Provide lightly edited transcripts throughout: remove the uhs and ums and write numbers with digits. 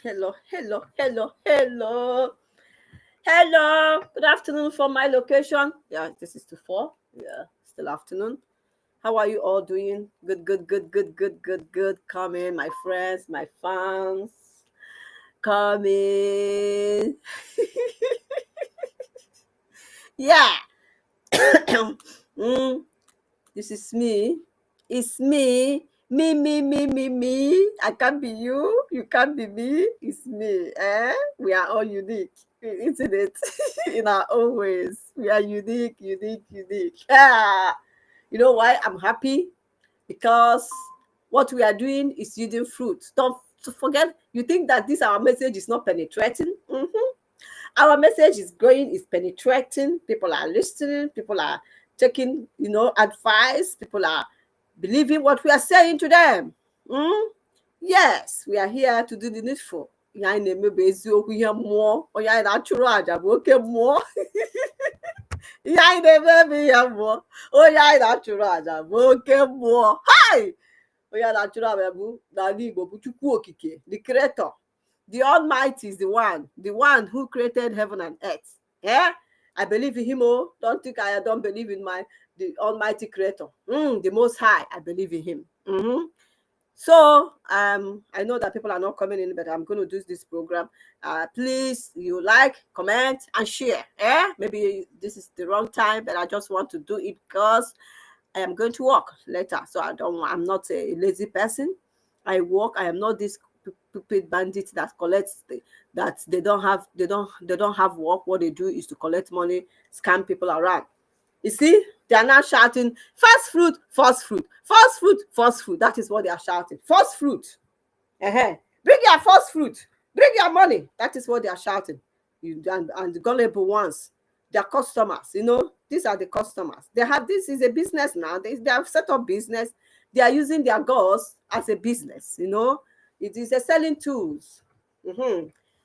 Hello, hello, hello, hello. Hello. Good afternoon from my location. Yeah, this is to 4. Yeah, still afternoon. How are you all doing? Good, good, good, good, good, good, good. Come in, my friends, my fans. Come in. Yeah. Mm, this is me. It's me. Me. I can't be you. You can't be me. It's me. We are all unique, isn't it? In our own ways. We are unique, unique, unique. You know why I'm happy? Because what we are doing is yielding fruit. Don't forget, you think that this our message is not penetrating? Our message is growing, is penetrating. People are listening. People are taking, advice. People are believing what we are saying to them. Mm? Yes, we are here to do the needful. Ihe anyị na-eme bụ eziokwu, ihe mmụọ. Onye anyị na-achụrụ àjà bụ oke mmụọ. Ihe anyị na-eme bụ ihe mmụọ. Onye anyị na-achụrụ àjà bụ oke mmụọ. Hai! Onye a na-achụrụ àjà bụ n'ala Igbo bụ Chukwu Okike, the creator. The Almighty is the one who created heaven and earth. Yeah, I believe in Him. Oh, don't think I don't believe in the Almighty Creator, the Most High. I believe in Him. So I know that people are not coming in, but I'm going to do this program. Please, you like, comment, and share. Maybe this is the wrong time, but I just want to do it because I am going to work later. So I'm not a lazy person. I work. I am not this stupid bandit that collects that they don't have work. What they do is to collect money, scam people around. You see, they are now shouting fast fruit, fast fruit, fast fruit, fast fruit. That is what they are shouting. Fast fruit. Bring your fast fruit. Bring your money. That is what they are shouting. And the gullible ones, their customers, these are the customers. This is a business now. They have set up business. They are using their gods as a business, It is a selling tools.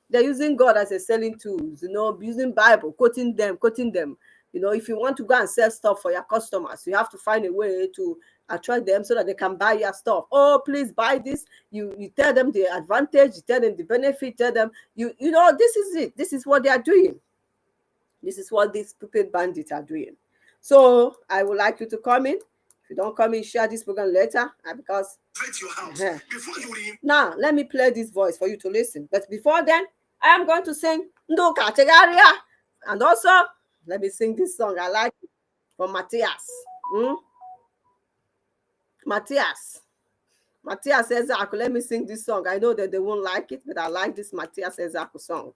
They're using God as a selling tools, using Bible, quoting them. If you want to go and sell stuff for your customers, you have to find a way to attract them so that they can buy your stuff. Oh, please buy this. You tell them the advantage, you tell them the benefit, tell them, this is it. This is what they are doing. This is what these stupid bandits are doing. So I would like you to come in. If you don't come in, share this program later because now let me play this voice for you to listen. But before then, I am going to sing Ndoka Tegaria. And also, let me sing this song. I like it from Matthias. Matthias Ezeaku. Let me sing this song. I know that they won't like it, but I like this Matthias Ezeaku song.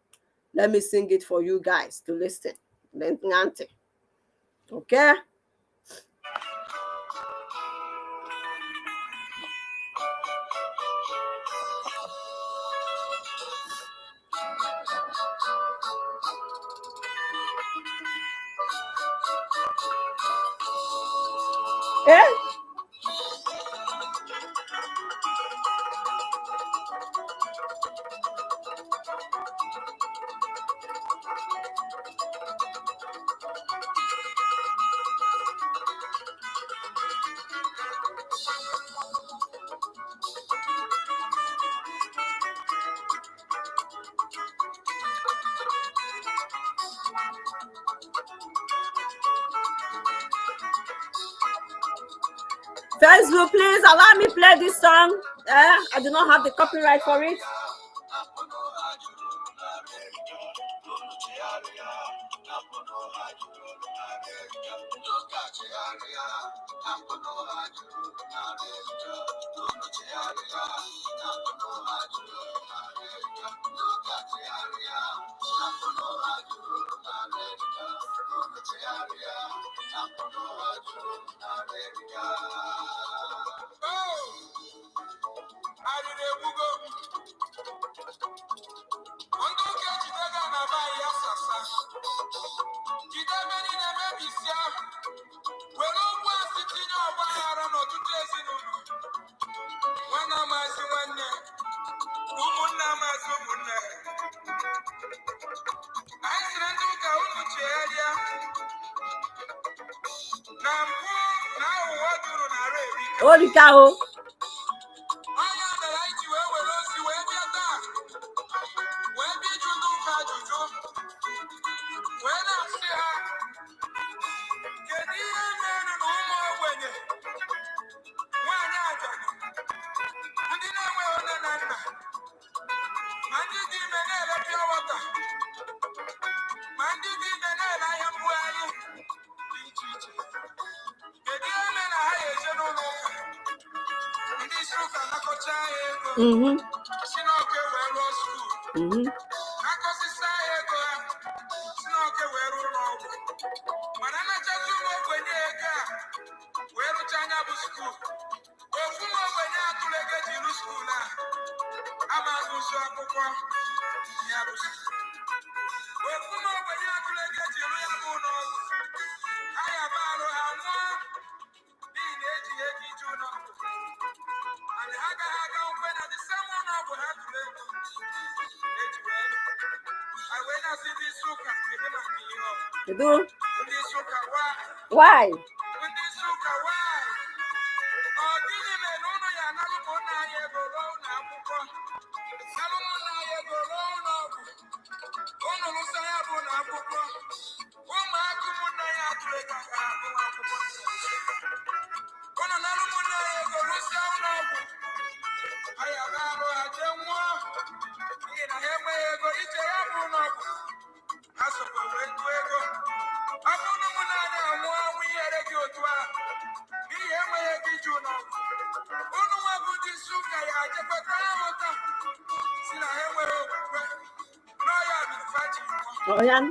Let me sing it for you guys to listen. Okay? Facebook, please allow me play this song. I do not have the copyright for it. Holy cow. Why? Oh, yeah.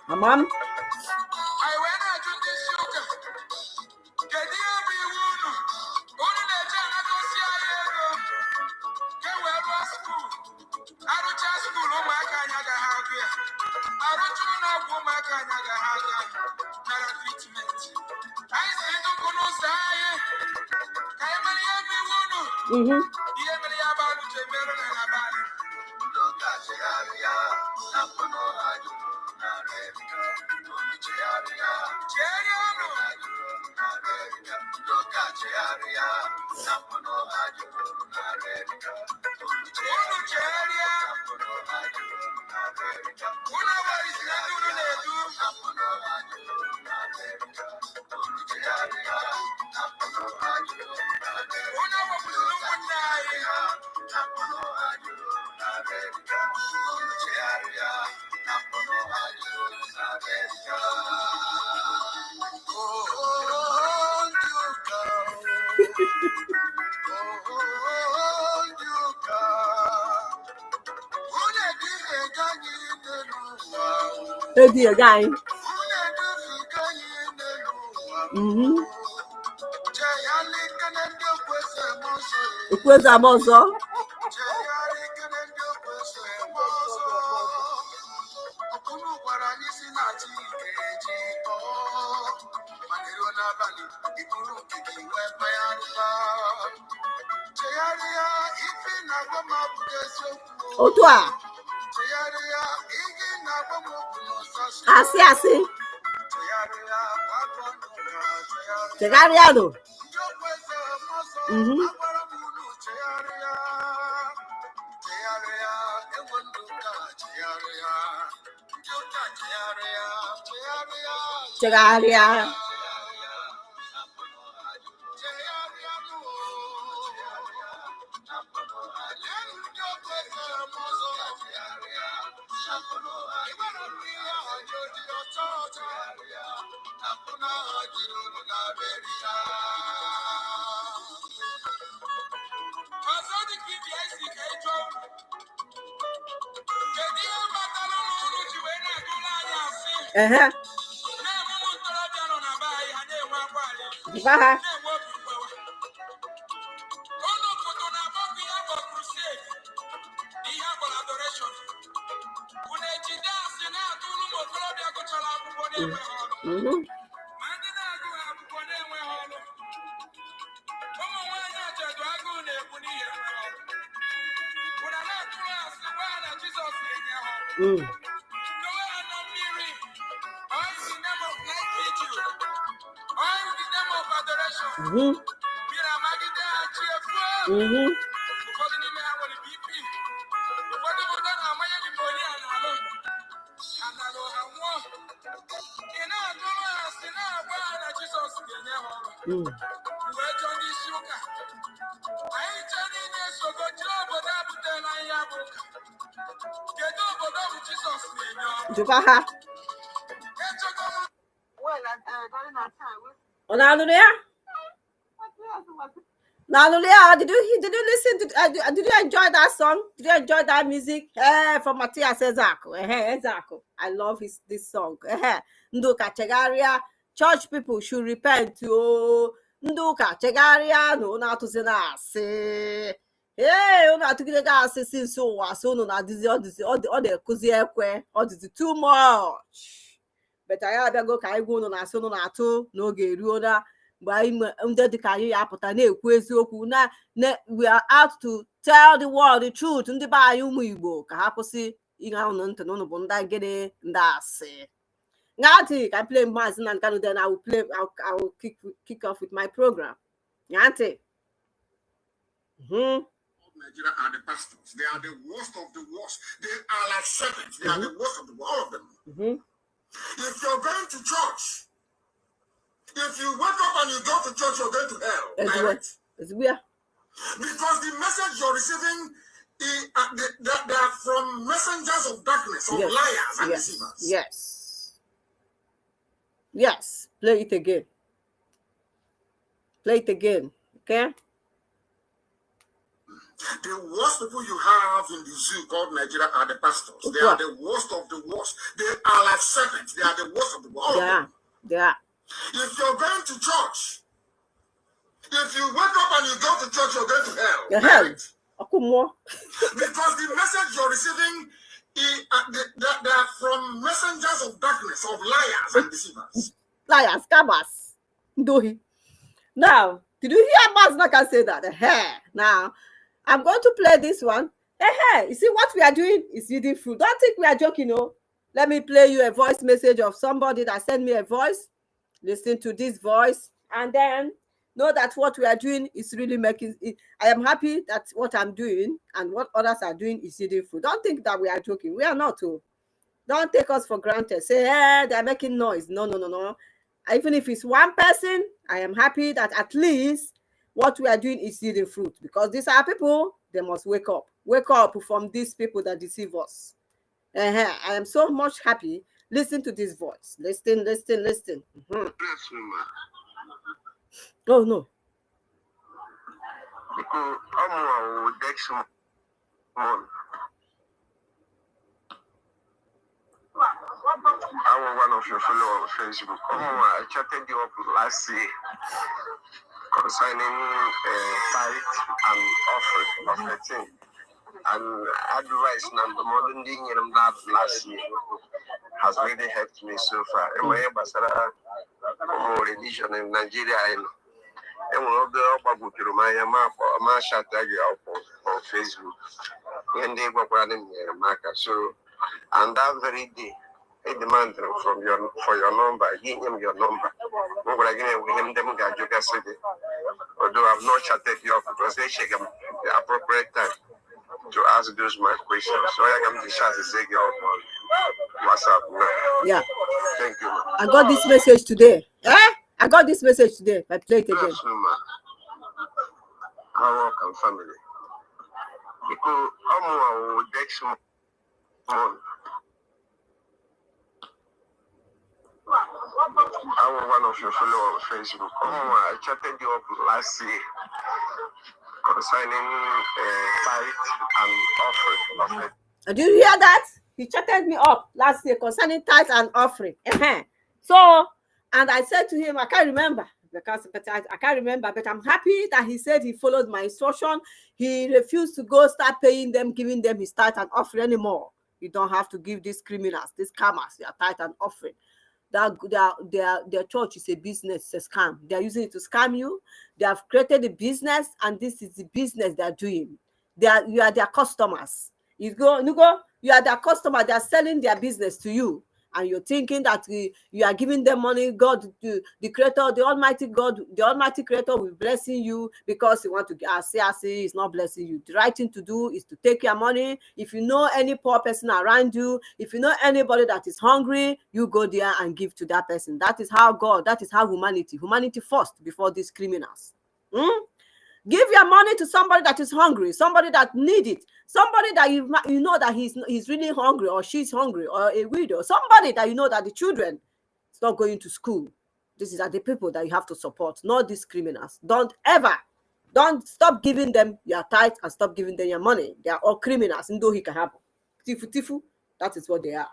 Mom? Edi again. Ekwezi amozo. Otu a. Asị. Chegharịanụ. Chegharịa. Baha. Now, did you listen to? Did you enjoy that song? Did you enjoy that music? From Matthias Ezako. Ezako. I love this song. Nduka Chegaria. Church people should repent. Nduka Chegaria. No, not to say. Hey, not to get gas since so not this all the kuzi all this too much. But I had go Kaigo na so na to no ge ruona. Ndị dịka anyị ya apụta na-ekwu eziokwu na we are out to tell the world the truth. Ndị be anyị ụmụ Igbo ka ha kwụsị ihe ụnụ ntị na ụnụ bụ ndị gịnị ndị asị. Nyanti, can play Mazin and Kanu, then I will kick off with my program. Nyanti. Nigeria are the pastors. They are the worst of the worst. They are like serpents. They are the worst of the all of them. If you're going to church, if you wake up and you go to church, you're going to hell. It's weird. Because the message you're receiving, they are from messengers of darkness, of liars and deceivers. Yes. Play it again. Okay? The worst people you have in the zoo called Nigeria are the pastors. They are the worst of the worst. They are like serpents. They are the worst of the worst. They are. If you're going to church, if you wake up and you go to church, you're going to hell. Because the message you're receiving, they are from messengers of darkness, of liars and deceivers. Liars, cabas. Now, did you hear Mazna can say that? Now, I'm going to play this one. You see what we are doing is eating fruit. Don't think we are joking, no. Let me play you a voice message of somebody that sent me a voice. Listen to this voice and then know that what we are doing is really making it. I am happy that what I'm doing and what others are doing is eating food. Don't think that we are joking. We are not. Don't take us for granted. Say, they're making noise. No. Even if it's one person, I am happy that at least what we are doing is eating fruit, because these are people, they must wake up. Wake up from these people that deceive us. I am so much happy. Listen to this voice. Listen. Oh, no. I'm one of your followers on Facebook. I chatted you up last year concerning tithe and offering of the thing. And advice number modern thing in that last year has really helped me so far. In my religion in Nigeria, and one of the about my map or chat on Facebook. And they were running marker. So, and that very day, I demand from for your number, give him your number. Although I've not chatted you up because they check the appropriate time to ask those my questions. So I can be chat to say on WhatsApp now. Yeah. Thank you. I got this message today. I got this message today. I play it again. Yes, our work and family. Because I'm a Dex on. I'm one of your followers on Facebook. I chatted you up last year concerning tithe and offering. Did you hear that? He chatted me up last year concerning tithe and offering. So, and I said to him, I can't remember. I can't remember, but I'm happy that he said he followed my instruction. He refused to go start paying them, giving them his tithe and offering anymore. You don't have to give these criminals, these scammers, their tithe and offering. Their church is a business, it's a scam. They are using it to scam you. They have created a business, and this is the business they are doing. You are their customers. You are their customer. They are selling their business to you, and you're thinking that you are giving them money. God, the creator, the almighty God, the almighty creator will blessing you because you want to see is not blessing you. The right thing to do is to take your money. If you know any poor person around you, if you know anybody that is hungry, you go there and give to that person. That is how humanity first before these criminals. Give your money to somebody that is hungry, somebody that needs it, somebody that you know that he's really hungry, or she's hungry, or a widow, somebody that you know that the children is not going to school. These are the people that you have to support, not these criminals. Don't stop giving them your tithe and stop giving them your money. They are all criminals. Ndo he can have tifu. That is what they are.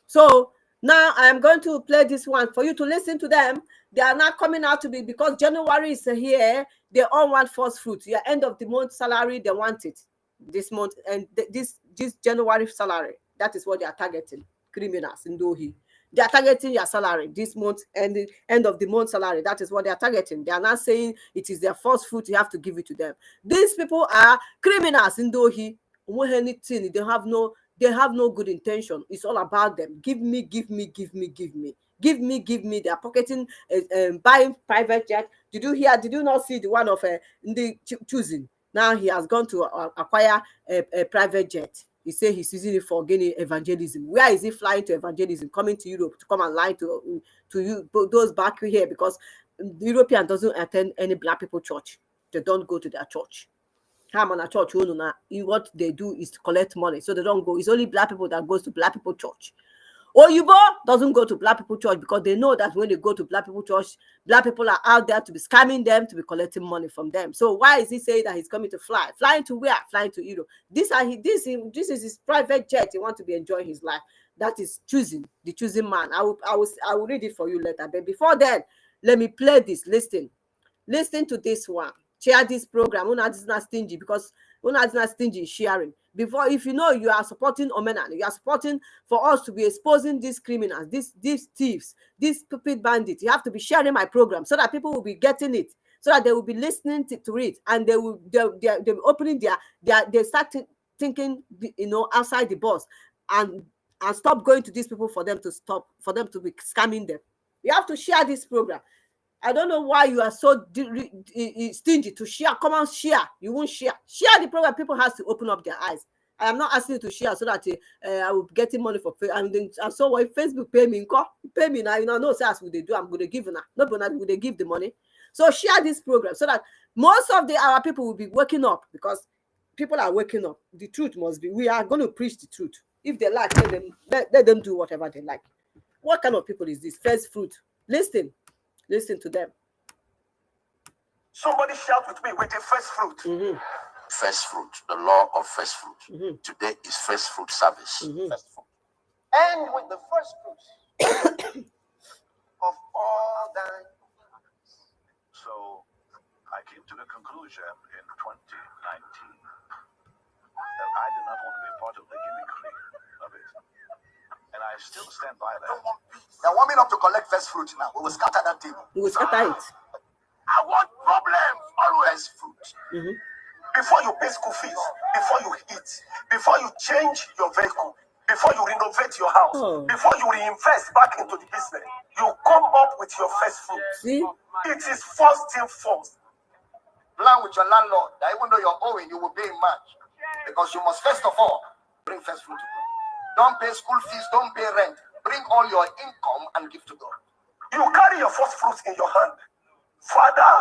So now I am going to play this one for you to listen to them. They are not coming out to be, because January is here. They all want first fruit. Your end of the month salary, they want it this month, and this January salary. That is what they are targeting. Criminals in Dohi. They are targeting your salary this month and the end of the month salary. That is what they are targeting. They are not saying it is their first fruit. You have to give it to them. These people are criminals in Dohi. Anything they have no good intention. It's all about them. Give me. They are pocketing, buying private jet. Did you not see the one of the choosing? Now he has gone to acquire a private jet. He said he's using it for gaining evangelism. Where is he flying to evangelism? Coming to Europe to come and lie to you, those back here, because the European doesn't attend any black people church. They don't go to their church. Church, what they do is to collect money, so they don't go. It's only black people that goes to black people church. Oyibo doesn't go to black people church because they know that when they go to black people church, black people are out there to be scamming them, to be collecting money from them. So why is he saying that he's coming to fly? Flying to where? Flying to Europe. This is his private jet. He wants to be enjoying his life. That is the choosing man. I will read it for you later. But before then, let me play this. Listen to this one. Share this program. Una is not stingy, because Una is not stingy sharing. Before, if you know you are supporting Omenani, you are supporting for us to be exposing these criminals, these thieves, these stupid bandits, you have to be sharing my program so that people will be getting it, so that they will be listening to it, and they'll be opening they start thinking, outside the box, and stop going to these people for them to be scamming them. You have to share this program. I don't know why you are so stingy to share. Come on, share. You won't share. Share the program. People have to open up their eyes. I am not asking you to share so that I will be getting money for pay. And so when Facebook pay me now, no sales will they do. I'm going to give now. Nobody will they give the money. So share this program so that most of our people will be waking up, because people are waking up. The truth must be. We are going to preach the truth. If they like, let them do whatever they like. What kind of people is this? First fruit. Listen to them. Somebody shout with me with the first fruit. Mm-hmm. First fruit, the law of first fruit. Mm-hmm. Today is first fruit service. Mm-hmm. First fruit. And with the first fruits of all thine. So I came to the conclusion in 2019 that I did not want to be a part of the gimmickry of it. And I still stand by that. They're warming up to collect first fruit now. We will scatter that table. We will scatter it. I want problems always. Fruit. Mm-hmm. Before you pay school fees, before you eat, before you change your vehicle, before you renovate your house, before you reinvest back into the business, you come up with your first fruit. See? It is first thing first. Plan with your landlord that even though you're owing, you will pay in March. Because you must first of all bring first fruit to God. Don't pay school fees, don't pay rent. Bring all your income and give to God. You carry your first fruits in your hand. Father,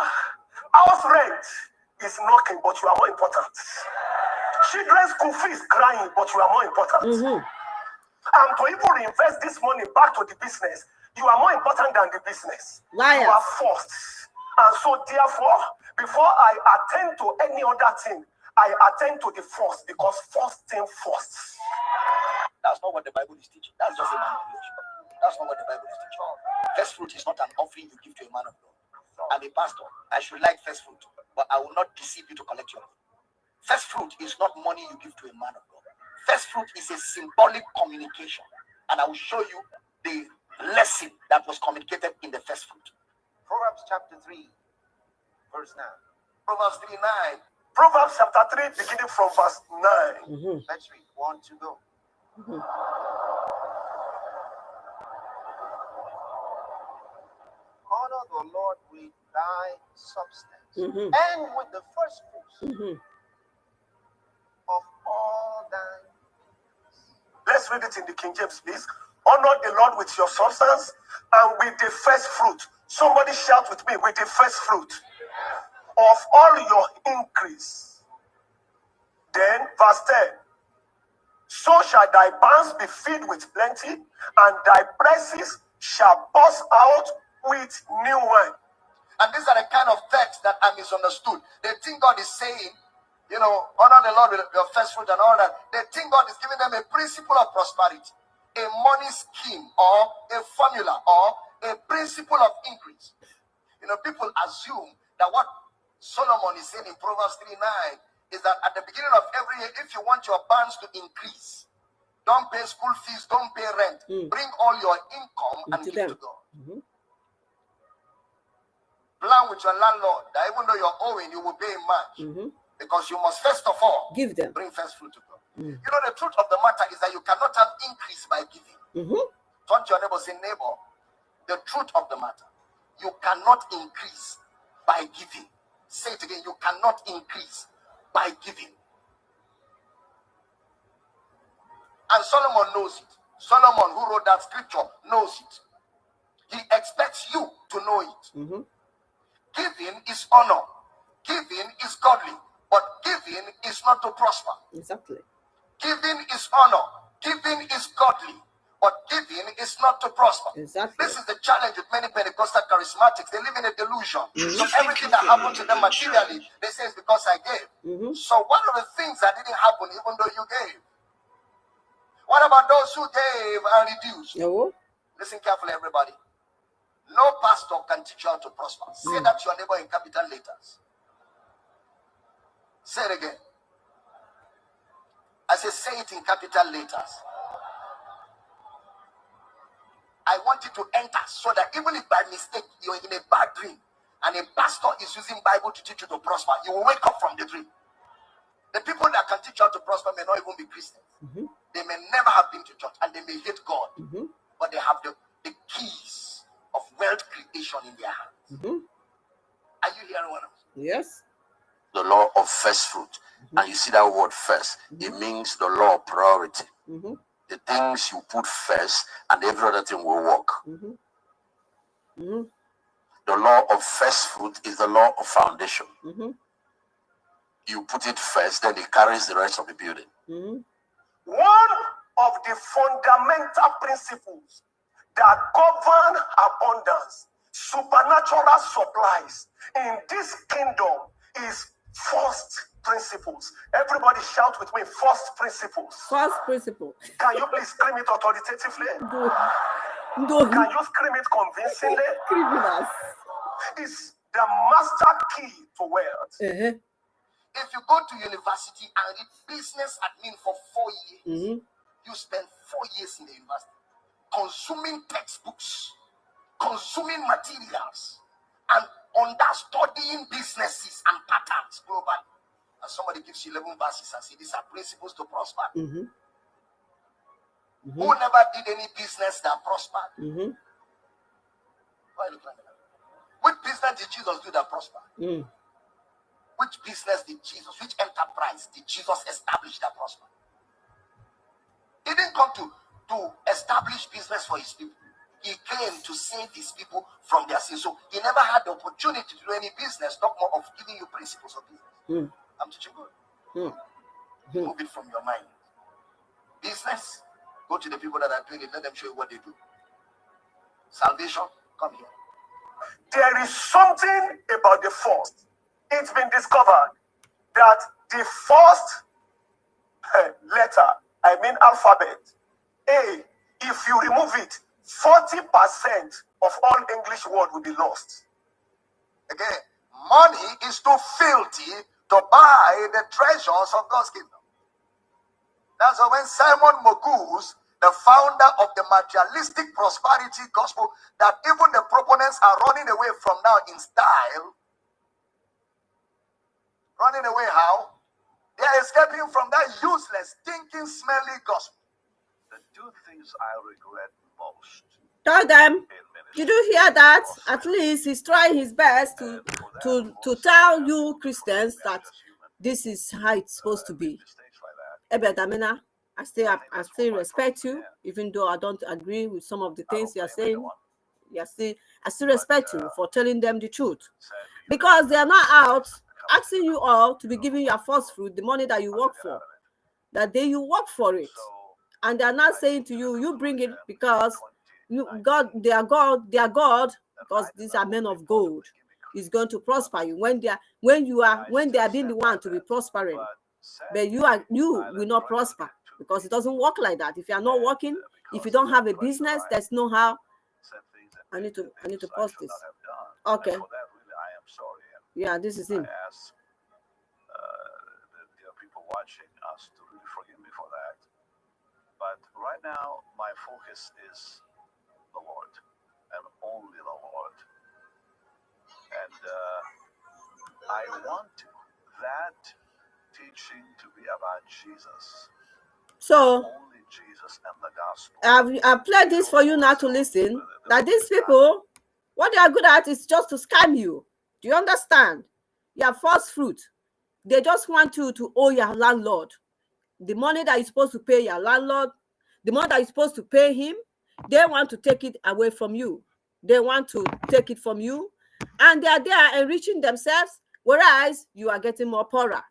house rent is knocking, but you are more important. Children's school fees crying, but you are more important. Mm-hmm. And to even reinvest this money back to the business, you are more important than the business. Liars. You are first. And so therefore, before I attend to any other thing, I attend to the first, because first thing first. That's not what the Bible is teaching. That's just a manipulation. That's not what the Bible is teaching. First fruit is not an offering you give to a man of God. I'm a pastor. I should like first fruit, but I will not deceive you to collect your money. First fruit is not money you give to a man of God. first fruit is a symbolic communication. And I will show you the lesson that was communicated in the first fruit. Proverbs chapter 3, verse 9. Proverbs 3, 9. Proverbs chapter 3, beginning from verse 9. Let's read. 1, 2, go. Honor the Lord with thy substance and with the first fruits of all thine. Let's read it in the King James, please. Honor the Lord with your substance and with the first fruit. Somebody shout with me, with the first fruit of all your increase. Then, verse 10. So shall thy barns be filled with plenty, and thy presses shall burst out with new wine. And these are the kind of texts that are misunderstood. They think God is saying, honor the Lord with your first fruit and all that. They think God is giving them a principle of prosperity, a money scheme, or a formula, or a principle of increase. People assume that what Solomon is saying in Proverbs 3:9 is that at the beginning of every year, if you want your barns to increase, don't pay school fees, don't pay rent, bring all your income and give to God. Plan with your landlord that even though you're owing, you will pay in March. Because you must first of all Give them. bring first fruit to God. The truth of the matter is that you cannot have increase by giving. Turn to your neighbor, say, neighbor, the truth of the matter, you cannot increase by giving. Say it again, you cannot increase by giving. And Solomon knows it. Solomon, who wrote that scripture, knows it. He expects you to know it. Giving is honor. Giving is godly. But giving is not to prosper. Exactly. Giving is honor. Giving is godly. But giving is not to prosper. Exactly. This is the challenge with many Pentecostal charismatics. They live in a delusion. So everything that happened to them materially, they say it's because I gave. So what are the things that didn't happen even though you gave? What about those who gave and reduced? No. Listen carefully, everybody. No pastor can teach you how to prosper. Say that to your neighbor in capital letters. Say it again. I say it in capital letters. I want you to enter so that even if by mistake you're in a bad dream and a pastor is using Bible to teach you to prosper, you will wake up from the dream. The people that can teach you how to prosper may not even be Christians. They may never have been to church and they may hate God, but they have the keys of wealth creation in their hands. Are you hearing what I'm saying? Yes. The law of first fruit. And you see that word first, it means the law of priority. The things you put first and every other thing will work. The law of first fruit is the law of foundation. You put it first, then it carries the rest of the building. One of the fundamental principles that govern abundance, supernatural supplies in this kingdom is first principles. Everybody shout with me, first principles. First principle. Can you please scream it authoritatively? No. Can you scream it convincingly? Criminals. It's the master key to wealth. If you go to university and read business admin for 4 years, you spend 4 years in the university consuming textbooks, consuming materials, and understudying businesses and patterns globally. And somebody gives you 11 verses and says these are principles to prosper. Who never did any business that prospered? Why are you looking at that? Which business did Jesus do that prospered? Which business did Jesus, which enterprise did Jesus establish that prospered? He didn't come to establish business for his people. He came to save his people from their sins. So he never had the opportunity to do any business, talk more of giving you principles of business. I'm teaching good. Move it from your mind. Business, go to the people that are doing it, let them show you what they do. Salvation, come here. There is something about the first. It's been discovered that the first letter, I mean alphabet, A, if you remove it, 40% of all English words will be lost. Again, money is too filthy to buy the treasures of God's kingdom. That's why when Simon Magus, the founder of the materialistic prosperity gospel, that even the proponents are running away from now in style. Running away how? They are escaping from that useless, stinking, smelly gospel. The two things I regret most. Tell them. Did you hear that? At least he's trying his best to tell you Christians that this is how it's supposed to be. Ebedamina, I still respect you, even though I don't agree with some of the things you're saying. I still respect you for telling them the truth, because they are not out asking you all to be giving your first fruit, the money that you work for, that day you work for it, and they are not saying to you, you bring it because they are God, because these are men of gold. Is going to prosper you when they are being the one to be prospering. But you will not prosper, because it doesn't work like that. If you are not working, if you don't have a business, there's no how. I need to post this. Okay. Yeah, this is him. I ask there are people watching us to really forgive me for that. But right now, my focus is the Lord, and only the Lord. And I want that teaching to be about Jesus. So only Jesus and the gospel. I've played this for you now to listen. That these people, what they are good at is just to scam you. Do you understand? Your first fruit. They just want you to owe your landlord the money that you're supposed to pay your landlord, the money that you're supposed to pay him. They want to take it away from you. They want to take it from you, and they are enriching themselves, whereas you are getting more poorer.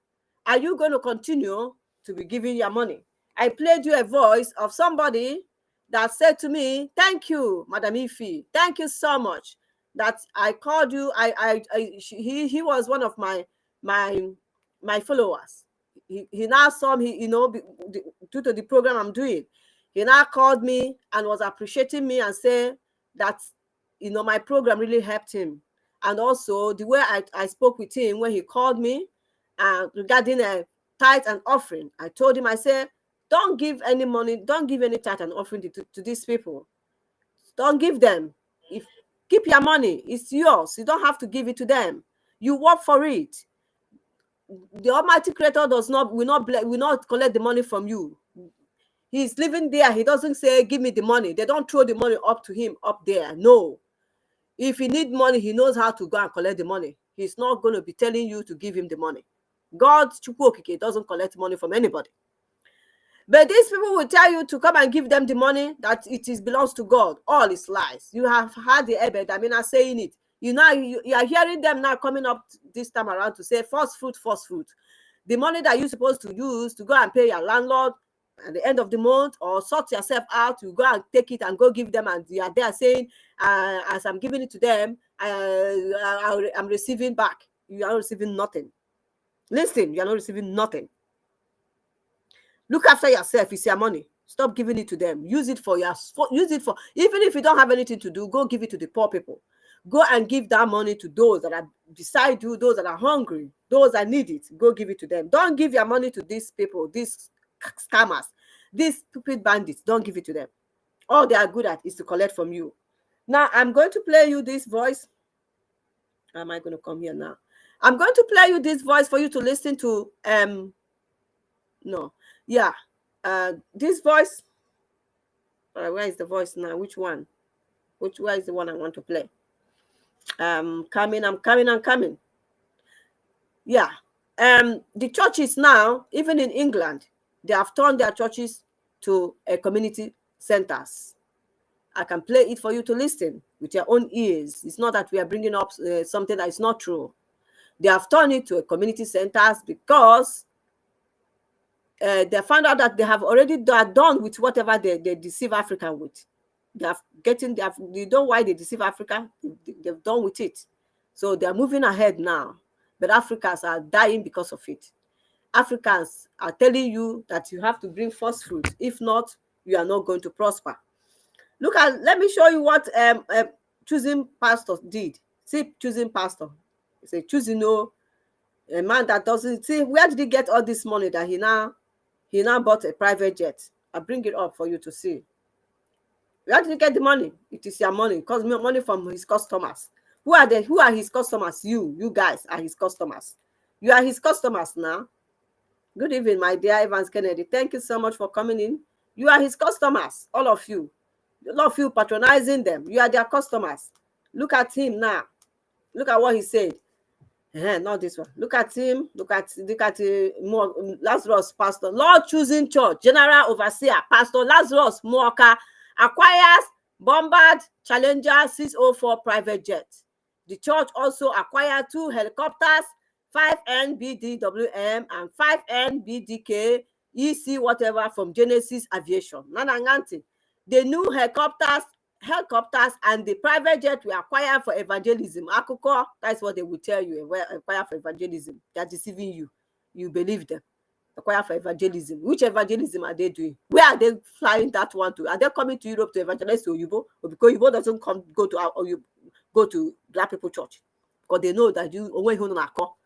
Are you going to continue to be giving your money? I played you a voice of somebody that said to me, "Thank you, Madam Ifi. Thank you so much that I called you." He was one of my followers. He now saw me, due to the program I'm doing. He now called me and was appreciating me and said that, my program really helped him. And also the way I spoke with him when he called me regarding a tithe and offering. I told him, I said, don't give any money, don't give any tithe and offering to these people. Don't give them. Keep your money. It's yours. You don't have to give it to them. You work for it. The Almighty Creator will not collect the money from you. He's living there. He doesn't say, give me the money. They don't throw the money up to him up there. No. If he needs money, he knows how to go and collect the money. He's not going to be telling you to give him the money. God doesn't collect money from anybody. But these people will tell you to come and give them the money, that it belongs to God. All is lies. You have heard the Ebed Amina saying it. You are hearing them now coming up this time around to say first fruit. The money that you're supposed to use to go and pay your landlord at the end of the month, or sort yourself out, you go and take it and go give them, and you are there saying, as I'm giving it to them, I'm receiving back. You are not receiving nothing. Listen, you are not receiving nothing. Look after yourself. It's your money. Stop giving it to them. Use it for even if you don't have anything to do, go give it to the poor people. Go and give that money to those that are beside you, those that are hungry, those that need it. Go give it to them. Don't give your money to these people, these scammers, these stupid bandits. Don't give it to them. All they are good at is to collect from you. Now, I'm going to play you this voice. Am I going to come here now? I'm going to play you this voice for you to listen to. This voice. Where is the voice now? Which one? Where is the one I want to play? I'm coming. Yeah. The churches now, even in England, they have turned their churches to community centers. I can play it for you to listen with your own ears. It's not that we are bringing up something that is not true. They have turned it to a community centers because they found out that they have already done with whatever they deceive Africa with. You know why they deceive Africa? They've done with it. So they're moving ahead now. But Africans are dying because of it. Africans are telling you that you have to bring first fruit. If not, you are not going to prosper. Let me show you what choosing pastor did. See, choosing pastor. It's a choosing a man that doesn't see. Where did he get all this money that he now He now bought a private jet. I'll bring it up for you to see. Where did you get the money? It is your money. It costs money from his customers. Who are they? Who are his customers? You guys are his customers. You are his customers now. Good evening, my dear Evans Kennedy. Thank you so much for coming in. You are his customers, all of you. A lot of you patronizing them. You are their customers. Look at him now. Look at what he said. Not this one. Look at him. Look at Lazarus, Pastor. Lord choosing church, general overseer, Pastor Lazarus Moka acquires Bombard Challenger 604 private jet. The church also acquired 2 helicopters, 5 NBDWM and 5 NBDK EC whatever from Genesis Aviation. Nananganti. The new helicopters and the private jet were acquired for evangelism. Akuko, that's what they will tell you. Acquire for evangelism. They're deceiving you. You believe them. Acquire for evangelism. Which evangelism are they doing? Where are they flying that one to? Are they coming to Europe to evangelize to Oyibo? Or because Oyibo doesn't go to Black People Church? Because they know that you only who na call.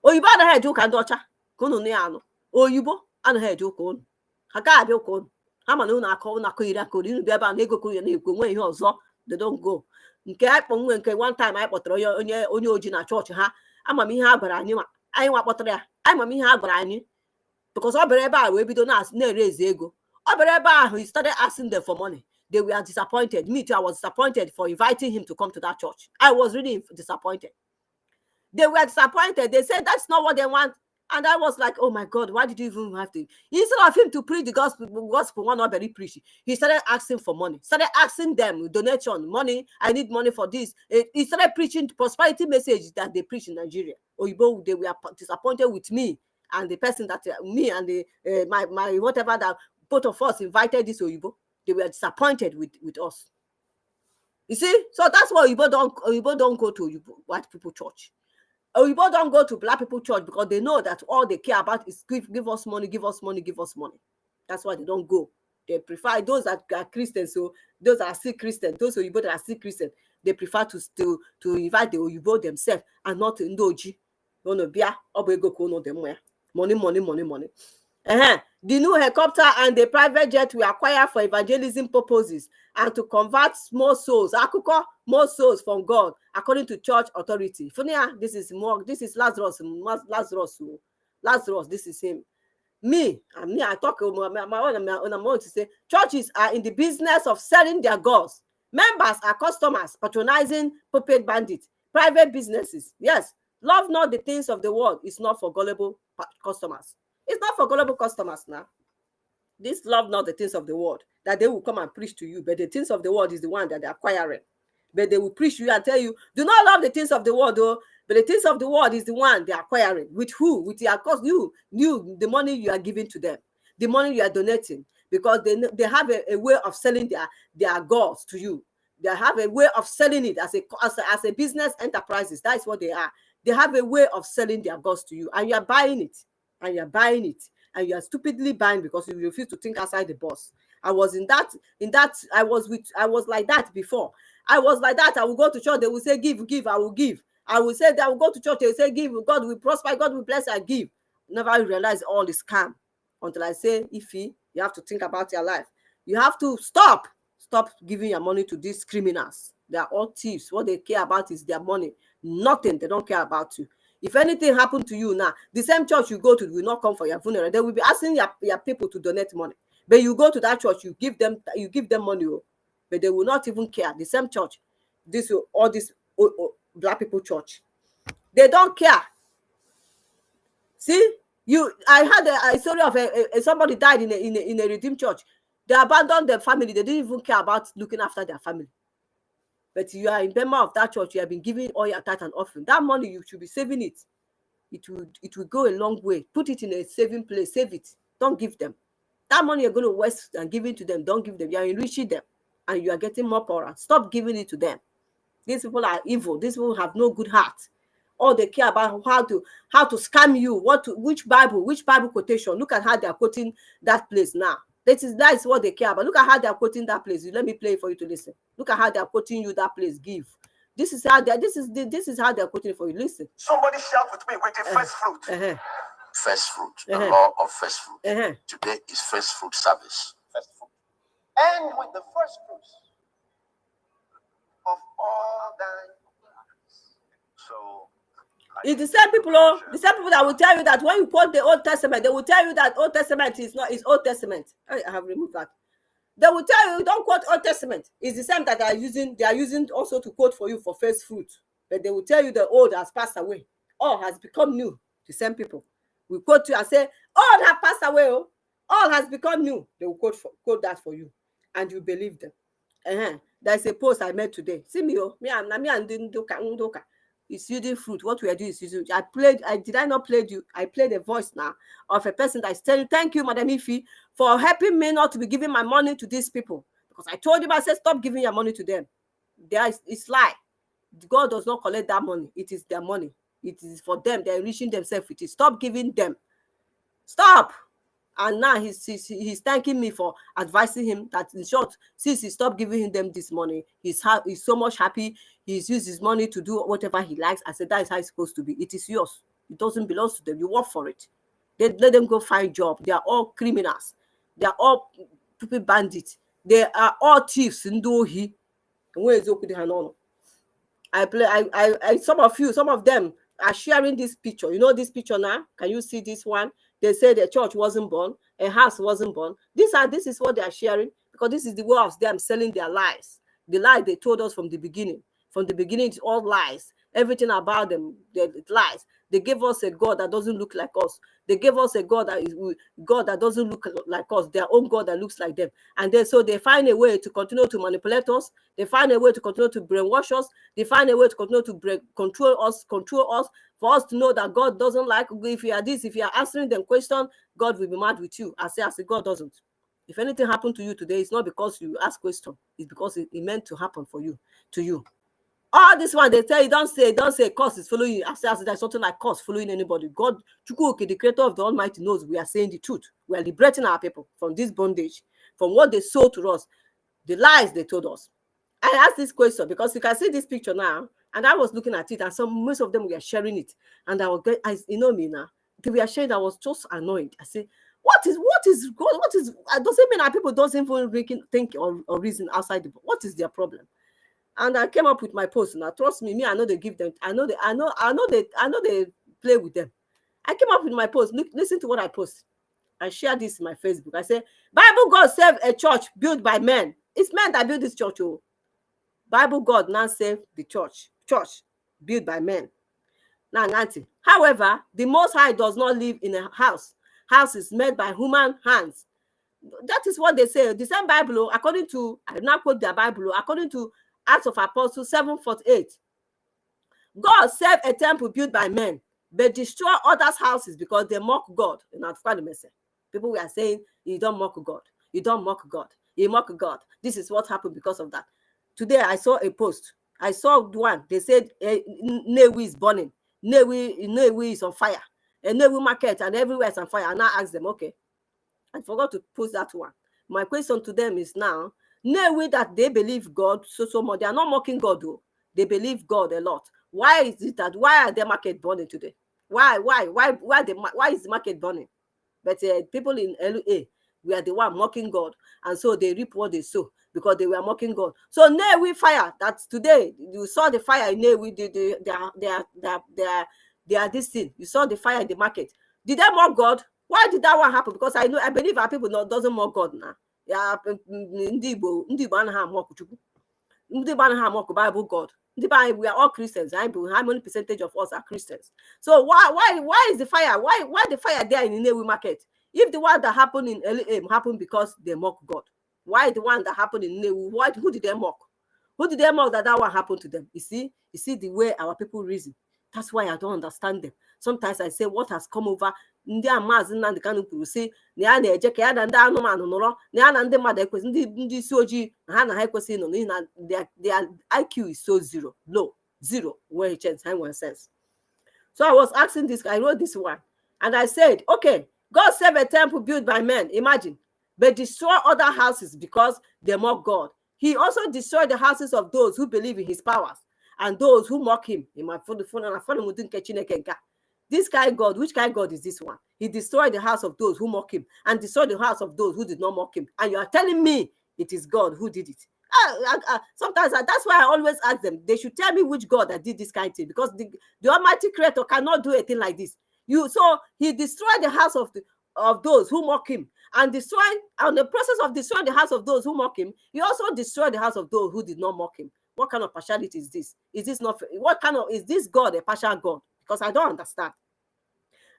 Oyibo anaghị eje ụka ndị ọcha ka unu na anụ. Oyibo anaghị eje ụka unu. Ha ka abịa ụka unu. Ha ma na unu akọ iri aka unu bịa ebe a na-ego ka na-ekwu nwe ihe ọzọ. They don't go. Nke akpọ nwe nke one time anyị kpọtara onye oji na chọọchị ha. Ama m ihe ha gwara anyị nwa kpọtara ya. Anyị ma m ihe ha gwara anyị. Because ọ bịara ebe a wee bido na-erezi ego. Ọ bịara ebe ahụ he started asking them for money. They were disappointed. Me too, I was disappointed for inviting him to come to that church. I was really disappointed. They were disappointed. They said that's not what they want. And I was like, oh my God, why did you even have to? Instead of him to preach the gospel one not very preachy, he started asking for money. Started asking them donation, money. I need money for this. He started preaching the prosperity message that they preach in Nigeria. Oyibo, they were disappointed with me and the person that me and the my whatever that both of us invited this Oyibo. They were disappointed with us. You see, so that's why Oyibo don't go to Oyibo, white people church. Oyibo don't go to Black people church because they know that all they care about is give us money, give us money, give us money. That's why they don't go. They prefer those that are Christians. So those that are still Christian, those Oyibo that are still Christian, they prefer to invite the Oyibo themselves and not the Ndoji. Money. The new helicopter and the private jet were acquired for evangelism purposes and to convert more souls from God, according to church authority. Funia, this is Lazarus. This is him. I talk I'm going to say churches are in the business of selling their gods. Members are customers, patronizing puppet bandits, private businesses. Yes, love not the things of the world is not for gullible customers. It's not for gullible customers now. This love not the things of the world, that they will come and preach to you, but the things of the world is the one that they're acquiring. But they will preach to you and tell you, do not love the things of the world, though, but the things of the world is the one they're acquiring. With who? With your cost, you, the money you are giving to them, the money you are donating, because they have a way of selling their gods to you. They have a way of selling it as a business enterprises. That's what they are. They have a way of selling their gods to you, and you are buying it. And you're buying it, and you are stupidly buying because you refuse to think outside the box. I was I was like that before. I was like that. I will go to church, they will say, give, I will give. I will say that I will go to church, they will say, give, God will prosper, God will bless, I give. Never realize all is scam until I say, Ify, you have to think about your life. You have to stop giving your money to these criminals. They are all thieves. What they care about is their money. Nothing. They don't care about you. If anything happened to you now, the same church you go to will not come for your funeral. They will be asking your people to donate money. But you go to that church, you give them money, but they will not even care. The same church, this Black people church, they don't care. See, I had a story of somebody died in a redeemed church. They abandoned their family. They didn't even care about looking after their family. But you are a member of that church. You have been giving all your tithe and offering. That money, you should be saving it. It will go a long way. Put it in a saving place. Save it. Don't give them. That money you're going to waste and give it to them. Don't give them. You are enriching them. And you are getting more power. Stop giving it to them. These people are evil. These people have no good heart. All they care about how to scam you. Which Bible quotation. Look at how they are quoting that place now. That is what they care about. Look at how they are quoting that place. Let me play it for you to listen. Look at how they are quoting you that place. Give. This is how they are quoting for you. Listen. Somebody shout with me with the first fruit. first fruit, the law of first fruit. Today is first fruit service. First fruit. And with the first fruits of all thy. So it's the same people, the same people that will tell you that when you quote the Old Testament, they will tell you that Old Testament is not is Old Testament. I have removed that. They will tell you don't quote Old Testament. It's the same that they are using also to quote for you for first fruit. But they will tell you the old has passed away. All has become new. The same people. We quote you and say, all have passed away. Oh. All has become new. They will quote that for you. And you believe them. There's a post I made today. See me, oh, me and Ndoka. It's yielding fruit. What we are doing is using. Did I not play you? I played a voice now of a person that is telling, thank you, Madam Ifi, for helping me not to be giving my money to these people. Because I told him, I said, stop giving your money to them. It's lie. God does not collect that money. It is their money. It is for them. They're enriching themselves with it. Stop giving them. Stop. And now he's thanking me for advising him that, in short, since he stopped giving them this money, he's so much happy. He's used his money to do whatever he likes. I said, that is how it's supposed to be. It is yours. It doesn't belong to them. You work for it. They let them go find job. They are all criminals. They are all stupid bandits. They are all thieves. Some of them are sharing this picture. You know this picture now? Can you see this one? They say the church wasn't born, a house wasn't born. This is what they are sharing, because this is the way of them selling their lies. The lie they told us from the beginning. From the beginning, it's all lies. Everything about them, the lies. They gave us a God that doesn't look like us. They gave us a God that doesn't look like us. Their own God that looks like them. And so they find a way to continue to manipulate us. They find a way to continue to brainwash us. They find a way to continue to control us, for us to know that God doesn't like, if you are this, if you are answering them question, God will be mad with you. I say, God doesn't. If anything happened to you today, it's not because you ask question. It's because it meant to happen for you, to you. All this one, they tell you, don't say curse is following you. I say there's something like curse following anybody. God, Chukwuoke, the creator of the Almighty, knows we are saying the truth. We are liberating our people from this bondage, from what they sold to us, the lies they told us. I asked this question because you can see this picture now, and I was looking at it, and most of them were sharing it. And you know me now, they were sharing, I was just annoyed. I say, what is God? What is, doesn't mean that people don't even think or reason outside the book. What is their problem? And I came up with my post. Now, trust me, I know they give them. I know they play with them. I came up with my post. Listen to what I post. I shared this in my Facebook. I say, Bible God saved a church built by men. It's men that build this church. Oh, Bible God now saved the church built by men. Now, Nancy. However, the Most High does not live in a house. House is made by human hands. That is what they say. The same Bible, according to, I now quote their Bible, according to Acts of Apostles 7:48. God saved a temple built by men, but destroy others' houses because they mock God. People were saying, you don't mock God. You don't mock God. You mock God. This is what happened because of that. Today, I saw a post. I saw one. They said, Newi is burning. Newi is on fire. And Newi market and everywhere is on fire. And I asked them, okay. I forgot to post that one. My question to them is now, Newi that they believe God so much. They are not mocking God, though. They believe God a lot. Why is it that? Why are their market burning today? Why is the market burning? But people in LA, we are the one mocking God, and so they reap what they sow because they were mocking God. So Newi fire. That's today. You saw the fire in Newi. They are this thing. You saw the fire in the market. Did they mock God? Why did that one happen? Because I believe our people doesn't mock God now. Yeah, Ndi Igbo anaghị mock Chukwu. Ndi Igbo anaghị mock Bible God. We are all Christians. How many percentage of us are Christians? So why is the fire? Why the fire there in the Newi market? If the one that happened in LA happened because they mock God, why the one that happened in Newi? Who did they mock? Who did they mock that one happened to them? You see the way our people reason. That's why I don't understand them. Sometimes I say, what has come over? Ndị amazi na ndị kanu kwuru sị na ya na-eje ka ya na ndị anụmanụ nọrọ na ya na ndị mmadụ ekwesị ndị isi ojii na ha ekwesị nọ n'ihi na their IQ is so zero when it changes 1 sense. So I was asking this, I wrote this one, and I said, okay, God saved a temple built by men, imagine, but destroy other houses because they mock God. He also destroyed the houses of those who believe in his powers and those who mock him. This kind of God, which kind of God is this one? He destroyed the house of those who mock him and destroyed the house of those who did not mock him. And you are telling me it is God who did it. Sometimes that's why I always ask them, they should tell me which God that did this kind of thing, because the Almighty Creator cannot do a thing like this. So he destroyed the house of those who mock him, and on the process of destroying the house of those who mock him, he also destroyed the house of those who did not mock him. What kind of partiality is this? Is this not? Is this God a partial God? Because I don't understand.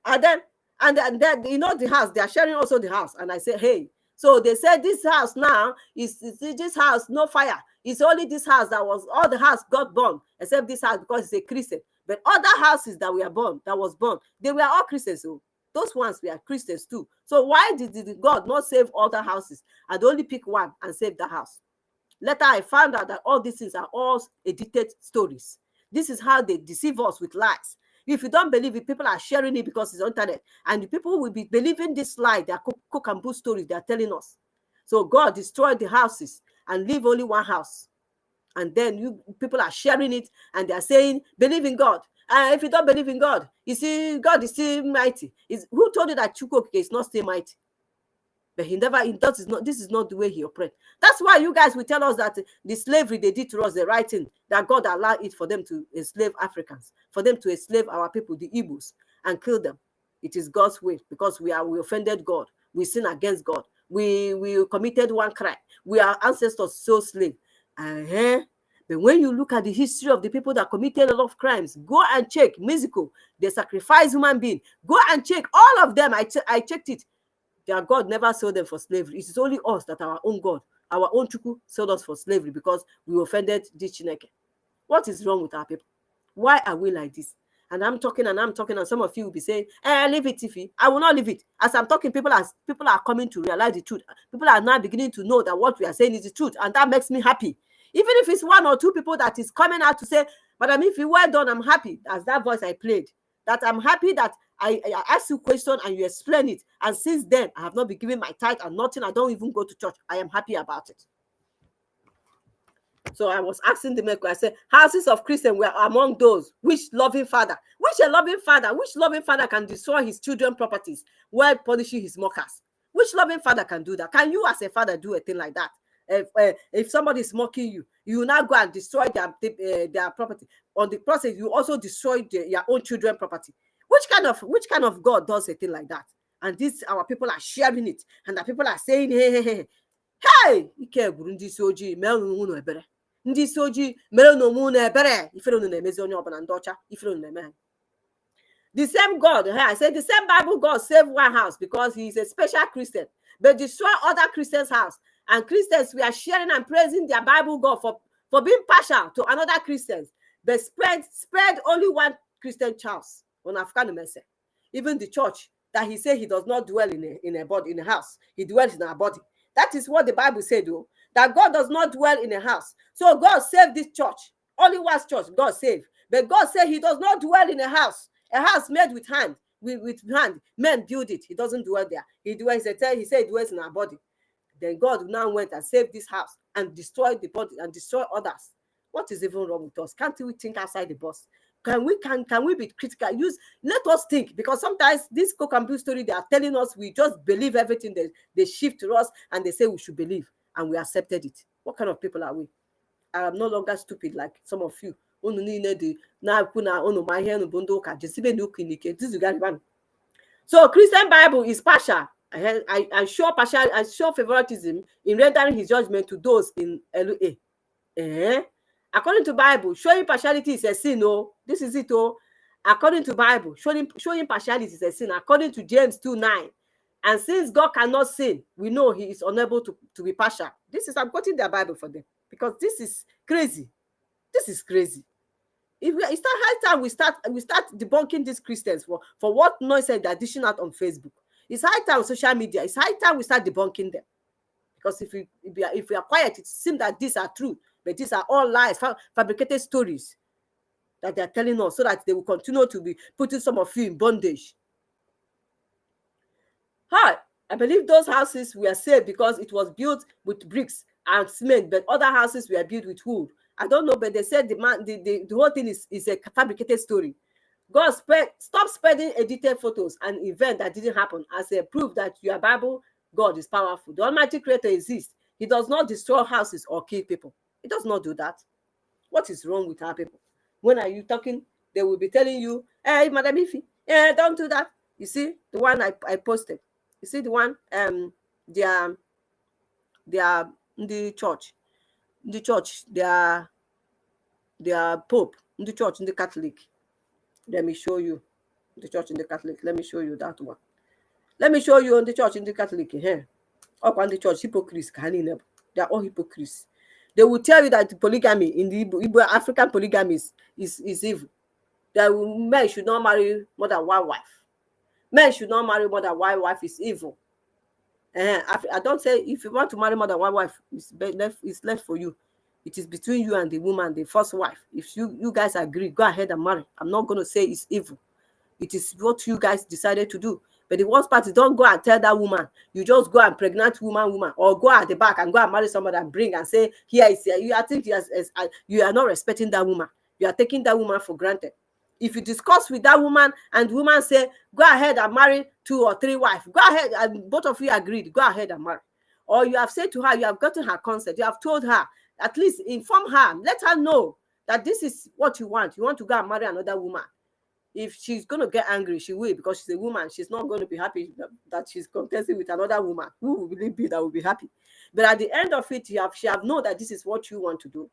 And then the house, they are sharing also the house, and I say, hey. So they said this house now is this house, no fire. It's only this house all the house got burned, except this house because it's a Christian. But other houses that was burned, they were all Christians. So those ones were Christians too. So why did God not save all the houses and only pick one and save the house? Later I found out that all these things are all edited stories. This is how they deceive us with lies. If you don't believe it, people are sharing it because it's on internet, and the people will be believing this lie, their cook and bull stories they are telling us. So God destroyed the houses and leave only one house, and then people are sharing it and they are saying, believe in God. And if you don't believe in God, you see, God is still mighty. Who told you that Chukwuka is not still mighty? But this is not the way he operates. That's why you guys will tell us that the slavery they did to us, the writing, that God allowed it for them to enslave Africans, for them to enslave our people, the Igbos, and kill them. It is God's way, because we offended God. We sinned against God. We committed one crime. Our ancestors sold slave. But when you look at the history of the people that committed a lot of crimes, go and check Mexico. They sacrificed human beings. Go and check all of them. I checked it. Their God never sold them for slavery. It is only us that our own God, our own Chukwu, sold us for slavery because we offended this Chineke. What is wrong with our people? Why are we like this? And I'm talking, and some of you will be saying, leave it, Tiffy. I will not leave it. As I'm talking, people are coming to realize the truth. People are now beginning to know that what we are saying is the truth, and that makes me happy. Even if it's one or two people that is coming out to say, Madam, if you well done, I'm happy. That's that voice I played. That I'm happy that I asked you a question and you explain it. And since then, I have not been giving my tithe and nothing. I don't even go to church. I am happy about it. So I was asking the maker, I said, houses of Christians were among those which a loving father can destroy his children's properties while punishing his mockers? Which loving father can do that? Can you as a father do a thing like that? If somebody is mocking you, you will now go and destroy their property. On the process, you also destroy your own children's property. Which kind of God does a thing like that? And our people are sharing it, and the people are saying, hey, ndị isi ojii mere unu ebere. Ndị isi ojii mere unu ebere. Ifere unu na-emezi onye ọbụla ndị ọcha. Ifere unu na-eme. The same God, I said, the same Bible God saved one house because he is a special Christian, but destroy other Christians' house. And Christians, we are sharing and praising their Bible God for being partial to another Christians, but spread only one Christian house on African message. Even the church that he said he does not dwell in a body, in a house, he dwells in our body. That is what the Bible said, though, that God does not dwell in a house. So God saved this church. Only one church God saved. But God said he does not dwell in a house made with hand. With hand, men build it. He doesn't dwell there. He said he dwells in our body. Then God now went and saved this house and destroyed the body and destroyed others. What is even wrong with us? Can't we think outside the box? Can we be critical? Let us think, because sometimes this cook and bull story, they are telling us we just believe everything they shift to us and they say we should believe, and we accepted it. What kind of people are we? I am no longer stupid like some of you. So Christian Bible is partial. I show favoritism in rendering his judgment to those in LA. According to Bible, showing partiality is a sin. Oh, this is it. Oh, according to Bible, showing partiality is a sin. According to James 2:9, and since God cannot sin, we know He is unable to be partial. I'm quoting their Bible for them because this is crazy. This is crazy. It's not high time we start debunking these Christians for what nonsense they're dishing out on Facebook. It's high time on social media. It's high time we start debunking them. Because if we are quiet, it seems that these are true, but these are all lies, fabricated stories that they are telling us, so that they will continue to be putting some of you in bondage. Hi, I believe those houses were saved because it was built with bricks and cement, but other houses were built with wood. I don't know, but they said the whole thing is a fabricated story. Stop spreading edited photos and events that didn't happen as a proof that your Bible God is powerful. The Almighty Creator exists. He does not destroy houses or kill people. He does not do that. What is wrong with our people? When are you talking? They will be telling you, hey, Madam Ifi, don't do that. You see, the one I posted. You see the one, they are in the church. In the church, they are Pope. In the church, in the Catholic. Let me show you the church in the Catholic. Let me show you that one. Let me show you on the church in the Catholic here. Up on the church, hypocrites. They are all hypocrites. They will tell you that polygamy in the Igbo African polygamy is evil. That men should not marry more than one wife. Men should not marry more than one wife is evil. I don't say if you want to marry more than one wife, it's left for you. It is between you and the woman, the first wife. If you guys agree, go ahead and marry. I'm not going to say it's evil. It is what you guys decided to do. But the worst part is don't go and tell that woman. You just go and pregnant woman, or go at the back and go and marry somebody and bring and say, here is here. I think you are not respecting that woman. You are taking that woman for granted. If you discuss with that woman and the woman say, go ahead and marry 2 or 3 wives, go ahead and both of you agreed, go ahead and marry. Or you have said to her, you have gotten her consent, you have told her, at least inform her, let her know that this is what you want. You want to go and marry another woman. If she's going to get angry, she will, because she's a woman. She's not going to be happy that she's contesting with another woman. Who will it be that will be happy? But at the end of it, she have known that this is what you want to do.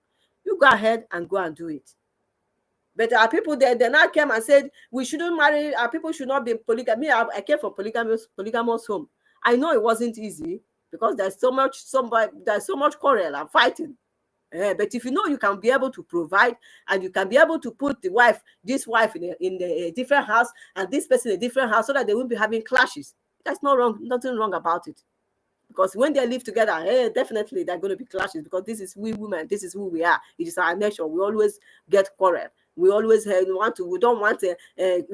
You go ahead and go and do it. But our people, they now came and said, we shouldn't marry, our people should not be polygamy. I came from polygamous home. I know it wasn't easy because there's so much quarrel and fighting. But if you know you can be able to provide and you can be able to put this wife in a different house and this person in a different house so that they won't be having clashes, that's not wrong, nothing wrong about it. Because when they live together, definitely they're going to be clashes because this is we women, this is who we are. It is our nature. We always get quarrel. We always we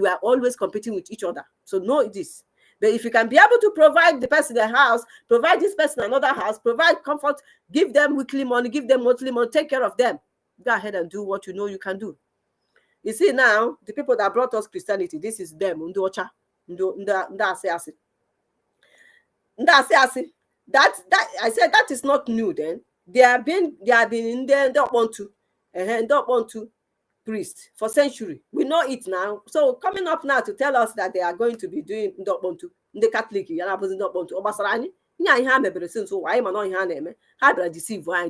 are always competing with each other. So know this. But if you can be able to provide the person a house, provide this person another house, provide comfort, give them weekly money, give them monthly money, take care of them, go ahead and do what you know you can do. You see now, the people that brought us Christianity, this is them. That I said that is not new then. They have been in there, don't want to priest for centuries. We know it now. So coming up now to tell us that they are going to be doing Ndokbontu, the Catholic, Ndokbontu,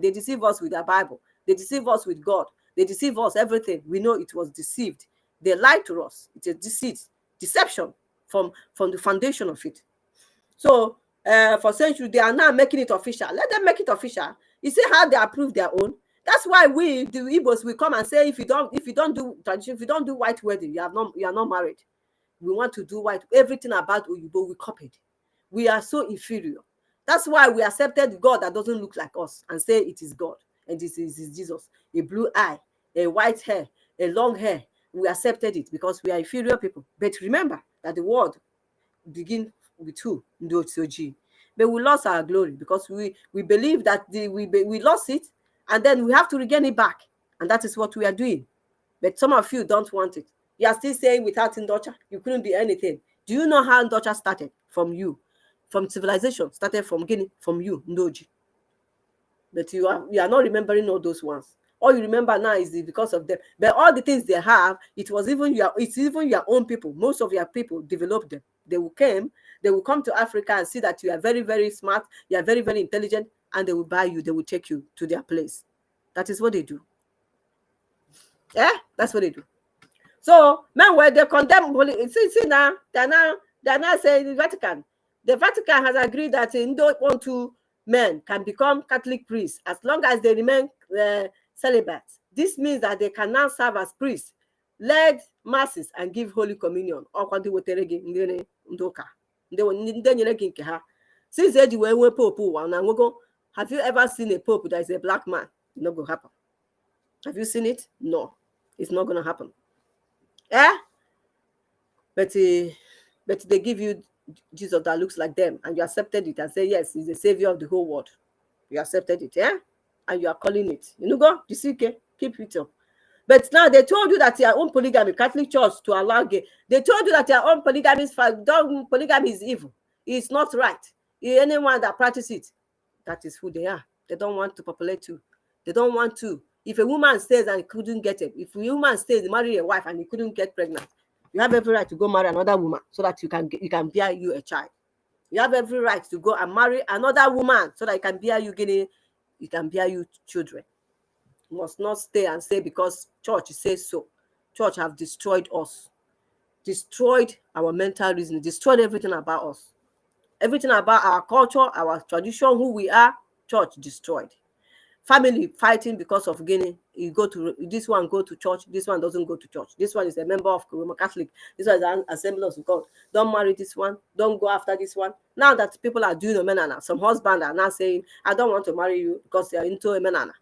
they deceive us with the Bible, they deceive us with God, they deceive us everything. We know it was deceived. They lied to us. It's a deception from the foundation of it. So for centuries, they are now making it official. Let them make it official. You see how they approve their own. That's why we, the Igbos, will come and say, if you don't do tradition, if you don't do white wedding, you are not married. We want to do white. Everything about Oyibo we copied. We are so inferior. That's why we accepted God that doesn't look like us and say it is God and this is Jesus. A blue eye, a white hair, a long hair. We accepted it because we are inferior people. But remember that the world begins with who? Ndotsoji. But we lost our glory because we believe that we lost it. And then we have to regain it back. And that is what we are doing. But some of you don't want it. You are still saying without Ndocha, you couldn't be anything. Do you know how Ndocha started? From you. From civilization. Started from Guinea. From you, Ndoji. But you are not remembering all those ones. All you remember now is because of them. But all the things they have, it's even your own people. Most of your people developed them. They will come to Africa and see that you are very, very smart. You are very, very intelligent. And they will buy you, they will take you to their place. That is what they do. Yeah, that's what they do. So, man, where they condemn, see now, they're now saying the Vatican has agreed that Ndokbontu men can become Catholic priests as long as they remain celibate. This means that they can now serve as priests, lead masses, and give Holy Communion. Since they were Pope, have you ever seen a Pope that is a black man? It's not going to happen. Have you seen it? No, it's not going to happen. But they give you Jesus that looks like them, and you accepted it and say, yes, he's the savior of the whole world. You accepted it, and you are calling it. Go, keep it up. But now they told you that your own polygamy, Catholic Church to allow gay. They told you that your own polygamy is evil. It's not right. Anyone that practices it, that is who they are. They don't want to populate you. They don't want to. If a woman stays and couldn't get it, if a woman stays, marry a wife and you couldn't get pregnant, you have every right to go marry another woman so that you can bear you a child. You have every right to go and marry another woman so that it can bear you children. You must not stay and say because church says so. Church have destroyed us, destroyed our mental reasoning, destroyed everything about us. Everything about our culture, our tradition, who we are, church destroyed. Family fighting because of gaining. You go to this one, go to church. This one doesn't go to church. This one is a member of Roman Catholic. This one is an Assembly of God. Don't marry this one. Don't go after this one. Now that people are doing a menana, some husbands are now saying, "I don't want to marry you because you are into a menana.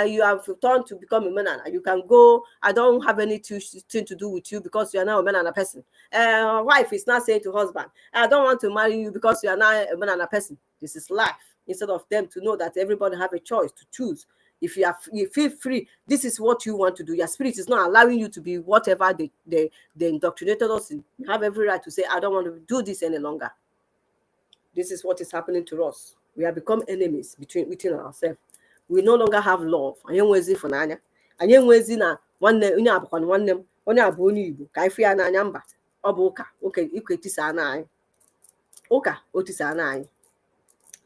You have turned to become a menana. You can go. I don't have anything to do with you because you are now a menana person." Wife is not saying to husband, "I don't want to marry you because you are now a menana person." This is life. Instead of them to know that everybody have a choice to choose. If you feel free, this is what you want to do. Your spirit is not allowing you to be whatever they indoctrinated us in. You have every right to say, "I don't want to do this any longer." This is what is happening to us. We have become enemies within ourselves. We no longer have love. Anyị enwezi ịfụnanya. Anyị enwezi na nwanne onye abụkwa nwanne m, onye abụ onye Igbo ka ife ya n'anya mba. Ọ bụ ụka, oke ikwe tisa na anyị. Ụka otisa na anyị.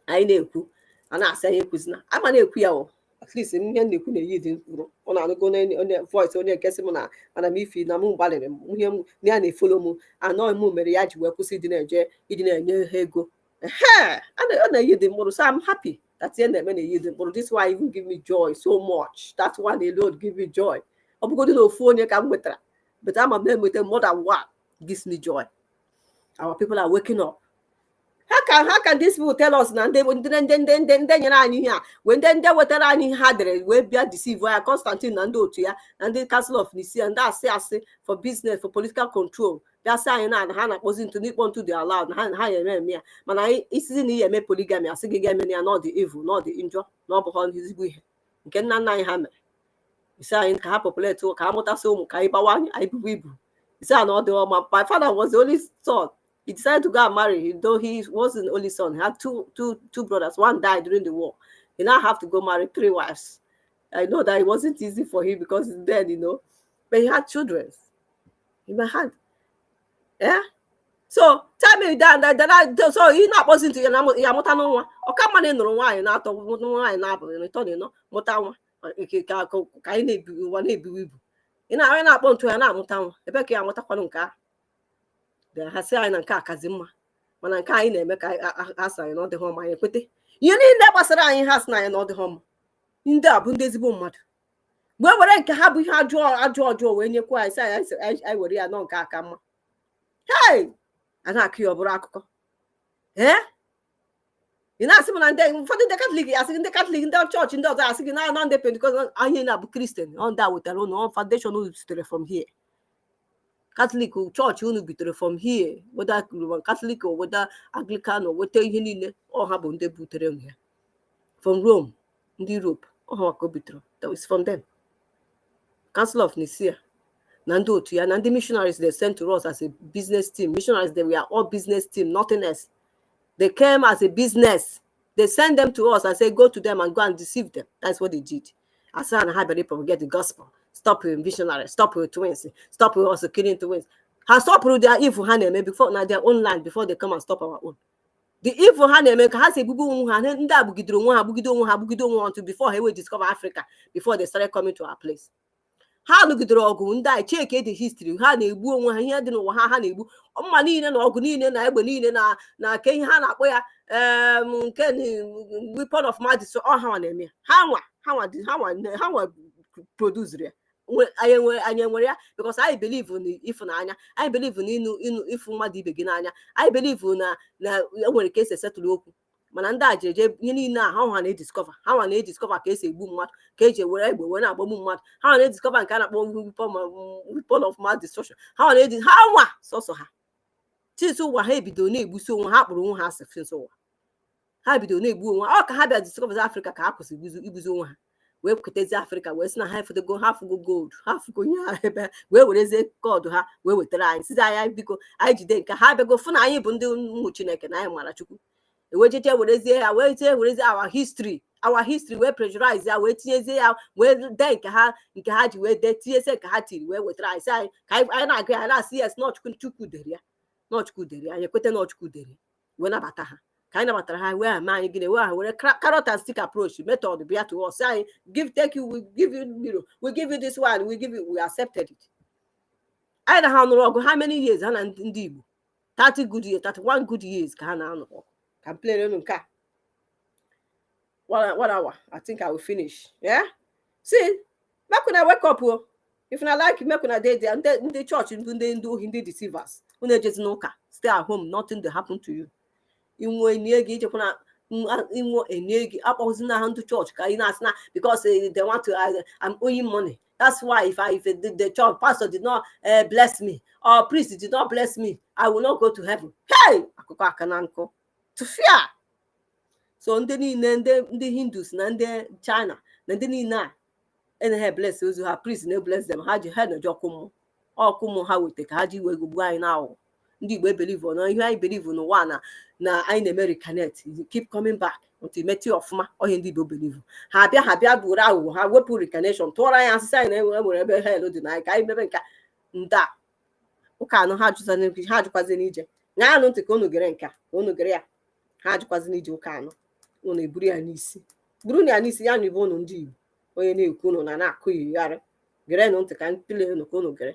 Anyị na-ekwu, a na-asị anyị ekwuzina. Ama na-ekwu ya o. At least ihe na-ekwu na-eyi dị mkpụrụ. Ọ na-anụgo onye voice onye nkesị m na ana m ifi na m gbalịrị m ihe m ya na-efolo m anọ m mere ya ji wee kwụsị ịdị na-eje ịdị na-enye ha ego. Ọ na-eyi dị mkpụrụ. So I'm happy that ihe na-eme na-eyi dị mkpụrụ. This why even give me joy so much. That one alone give me joy. Ọ bụgodị na ofu onye ka m nwetara. But ama m na-enweta more than one gives me joy. Our people are waking up. How can these people tell us na ndị nyere anyị ihe a wee ndị wetara anyị ha dere wee bịa deceive ya Constantine na ndị otu ya na ndị Council of Nicaea ndị asị for business for political control bịa sị anyị na ha na-akpọzi ntụ n'ikpọ ntụ dị allowed na ha eme ya mana anyị isizi na ihe eme polygamy asị gị ga-eme ya na ọ dị evil na ọ dị njọ na ọ bụghị ezigbo ihe nke nna nna anyị ha mere isi anyị ka ha populate ka ha mụtasị ụmụ ka anyị bawanye anyị bubu ibu isi a na ọ dị ọma. My father was the only son. He decided to go and marry, though he wasn't the only son. He had two brothers. One died during the war. He now have to go marry 3 wives. I know that it wasn't easy for him because he's dead, but he had children in my hand. Yeah. So tell me that so he not wasn't to Yamuta no one. Or come on in the wine out of wine apple and Tony, Motawa. Kaine be one be. I not born to an Amutan. The Becky Amatapanunka. Ha sị anyị na nke a kazi mma mana nke anyị na-eme ka asị anyị na ọ dịghị mma anyị ekwete ihe niile gbasara anyị ha sị na anyị na ọ dịghị mma. Ndị a bụ ndị ezigbo mmadụ mgbe were nke ha bụ ihe ajọ ọjọọ wee nyekwa anyị sị anyị were ya nọ nke aka mma. Hey, a na-akụ ya ọ bụrụ akụkọ ị na-asị m na ụfọdụ ndị Katọlik asị ndị Katọlik ndị chọọchị ndị ọzọ asị gị na ndị Pentikọst anyị na-abụ Kristian ọ ndị a wetara ụnụ foundation unu sitere from here. Catholic church unu bitere from here, whether Catholic or whether Anglican or whether ihe niile ọ ha bụ ndị butere ya from Rome, ndị Europe ọ ha ka bitere. That was from them. Council of Nicaea na ndị otu ya na ndị missionaries they sent to us as a business team. Missionaries, they were all business team, nothing else. They came as a business. They sent them to us and said go to them and go and deceive them. That's what they did. As and how they propagate the gospel. Stop with visionaries, stop with twins, stop with also killing twins. Have stop with their evil hand before now their own land before they come and stop our own. The evil hand has a bugu hand that bugido until before he will discover Africa, before they started coming to our place. How look at the ogun die, check the history, how they boo one here didn't know how they boo money and ogunin and ebony na Ken Hana where weapon of magic so all how produce there. Because I believe in Ifunanya, I believe in Ifumadi Beginania, I believe in when case a settle open. Mananda JJ, you need now how they discover case a boom mat, cage wherever when I boom mat, how they discover and cannot weapon of mass destruction. How they did so ha. Tisu wa heavy donate buso happen has a fin so. Happy donate boom, all Kahabia discovers Africa Capus, Ibuzo. wee kwetezi Africa wee sị na ha efotego half go gold half go nya ebe wee werezie kọdụ ha wee wetara anyị sizi anyị biko anyị jide nke ha bịago fụ na anyị bụ ndị ụmụ Chineke na anyị mara Chukwu ewejeje werezie ya werezie our history wee pressurize ya wee tinyezie ya wee dee nke ha ji wee dee tinyezie nke ha tiri wee wetara anyị sị anyị ka anyị na-agụ ya na-asị yes Chukwu dere ya anyị ekweta na Chukwu dere wee nabata ha ka anyị nabatara ha wee ama anyị gịnị wee were carrot and stick approach method bịa to us anyị we give you this one we accepted it. anyị na ha nụrụ ọgụ how many years ha na ndị Igbo 30 good years 31 good years ka ha na-anụ ọgụ ka m play nke a 1 hour I think I will finish. Yeah, see, make una wake up o. If una like make una dey there ndị church ndị deceivers unu ejezi n'ụka stay at home nothing dey happen to you. Inwe enye gị ijekwa na inwe enye gị akpọzina ha ndị church ka ị na-asị na because they want to I'm owing money. That's why if the church pastor did not bless me or priest did not bless me, I will not go to heaven. Hey, akụkọ aka na nkụ tụfịa. So ndị niile ndị Hindus na ndị China na ndị niile a enhe bless ozu ha priest na bless them ha ji ha na ọkụmụ ha wete ka ha ji wee gugbu anyị na awụ ndị Igbo believe na ihe anyị believe n'ụwa na anyị na-eme reconnect keep coming back until meti ọfụma onye ndị Igbo believe ha bịa buru awụ ha wepụ reconnection tụọrọ anyị asịsị anyị na-enwere ebe hell dị na anyị ka anyị mebe nka nda ụka anọ ha jụkwazi n'ije nya anụ ntị ka unu gere nka ka unu gere ya ha jụkwazi n'ije ụka anọ unu eburu ya n'isi ya na ibe unu ndị Igbo onye na-ekwu unu na-akụ yigharị gere nụ ntị ka mpile unu ka unu gere.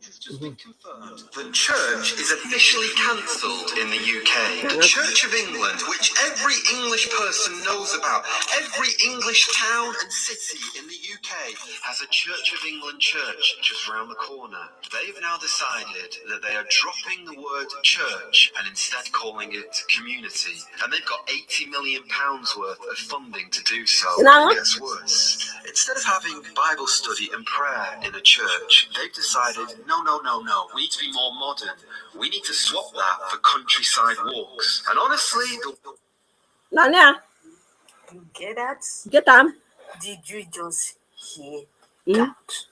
It has just been confirmed that church is officially cancelled in the UK. The Church of England, which every English person knows about, every English town and city in the UK has a Church of England church just round the corner. They've now decided that they are dropping the word church and instead calling it community. And they've got £80 million worth of funding to do so. It gets worse. Instead of having Bible study and prayer in a church, they've decided no. We need to be more modern. We need to swap that for countryside walks. And honestly, Nanya, you get that? Get them. Did you just hear that,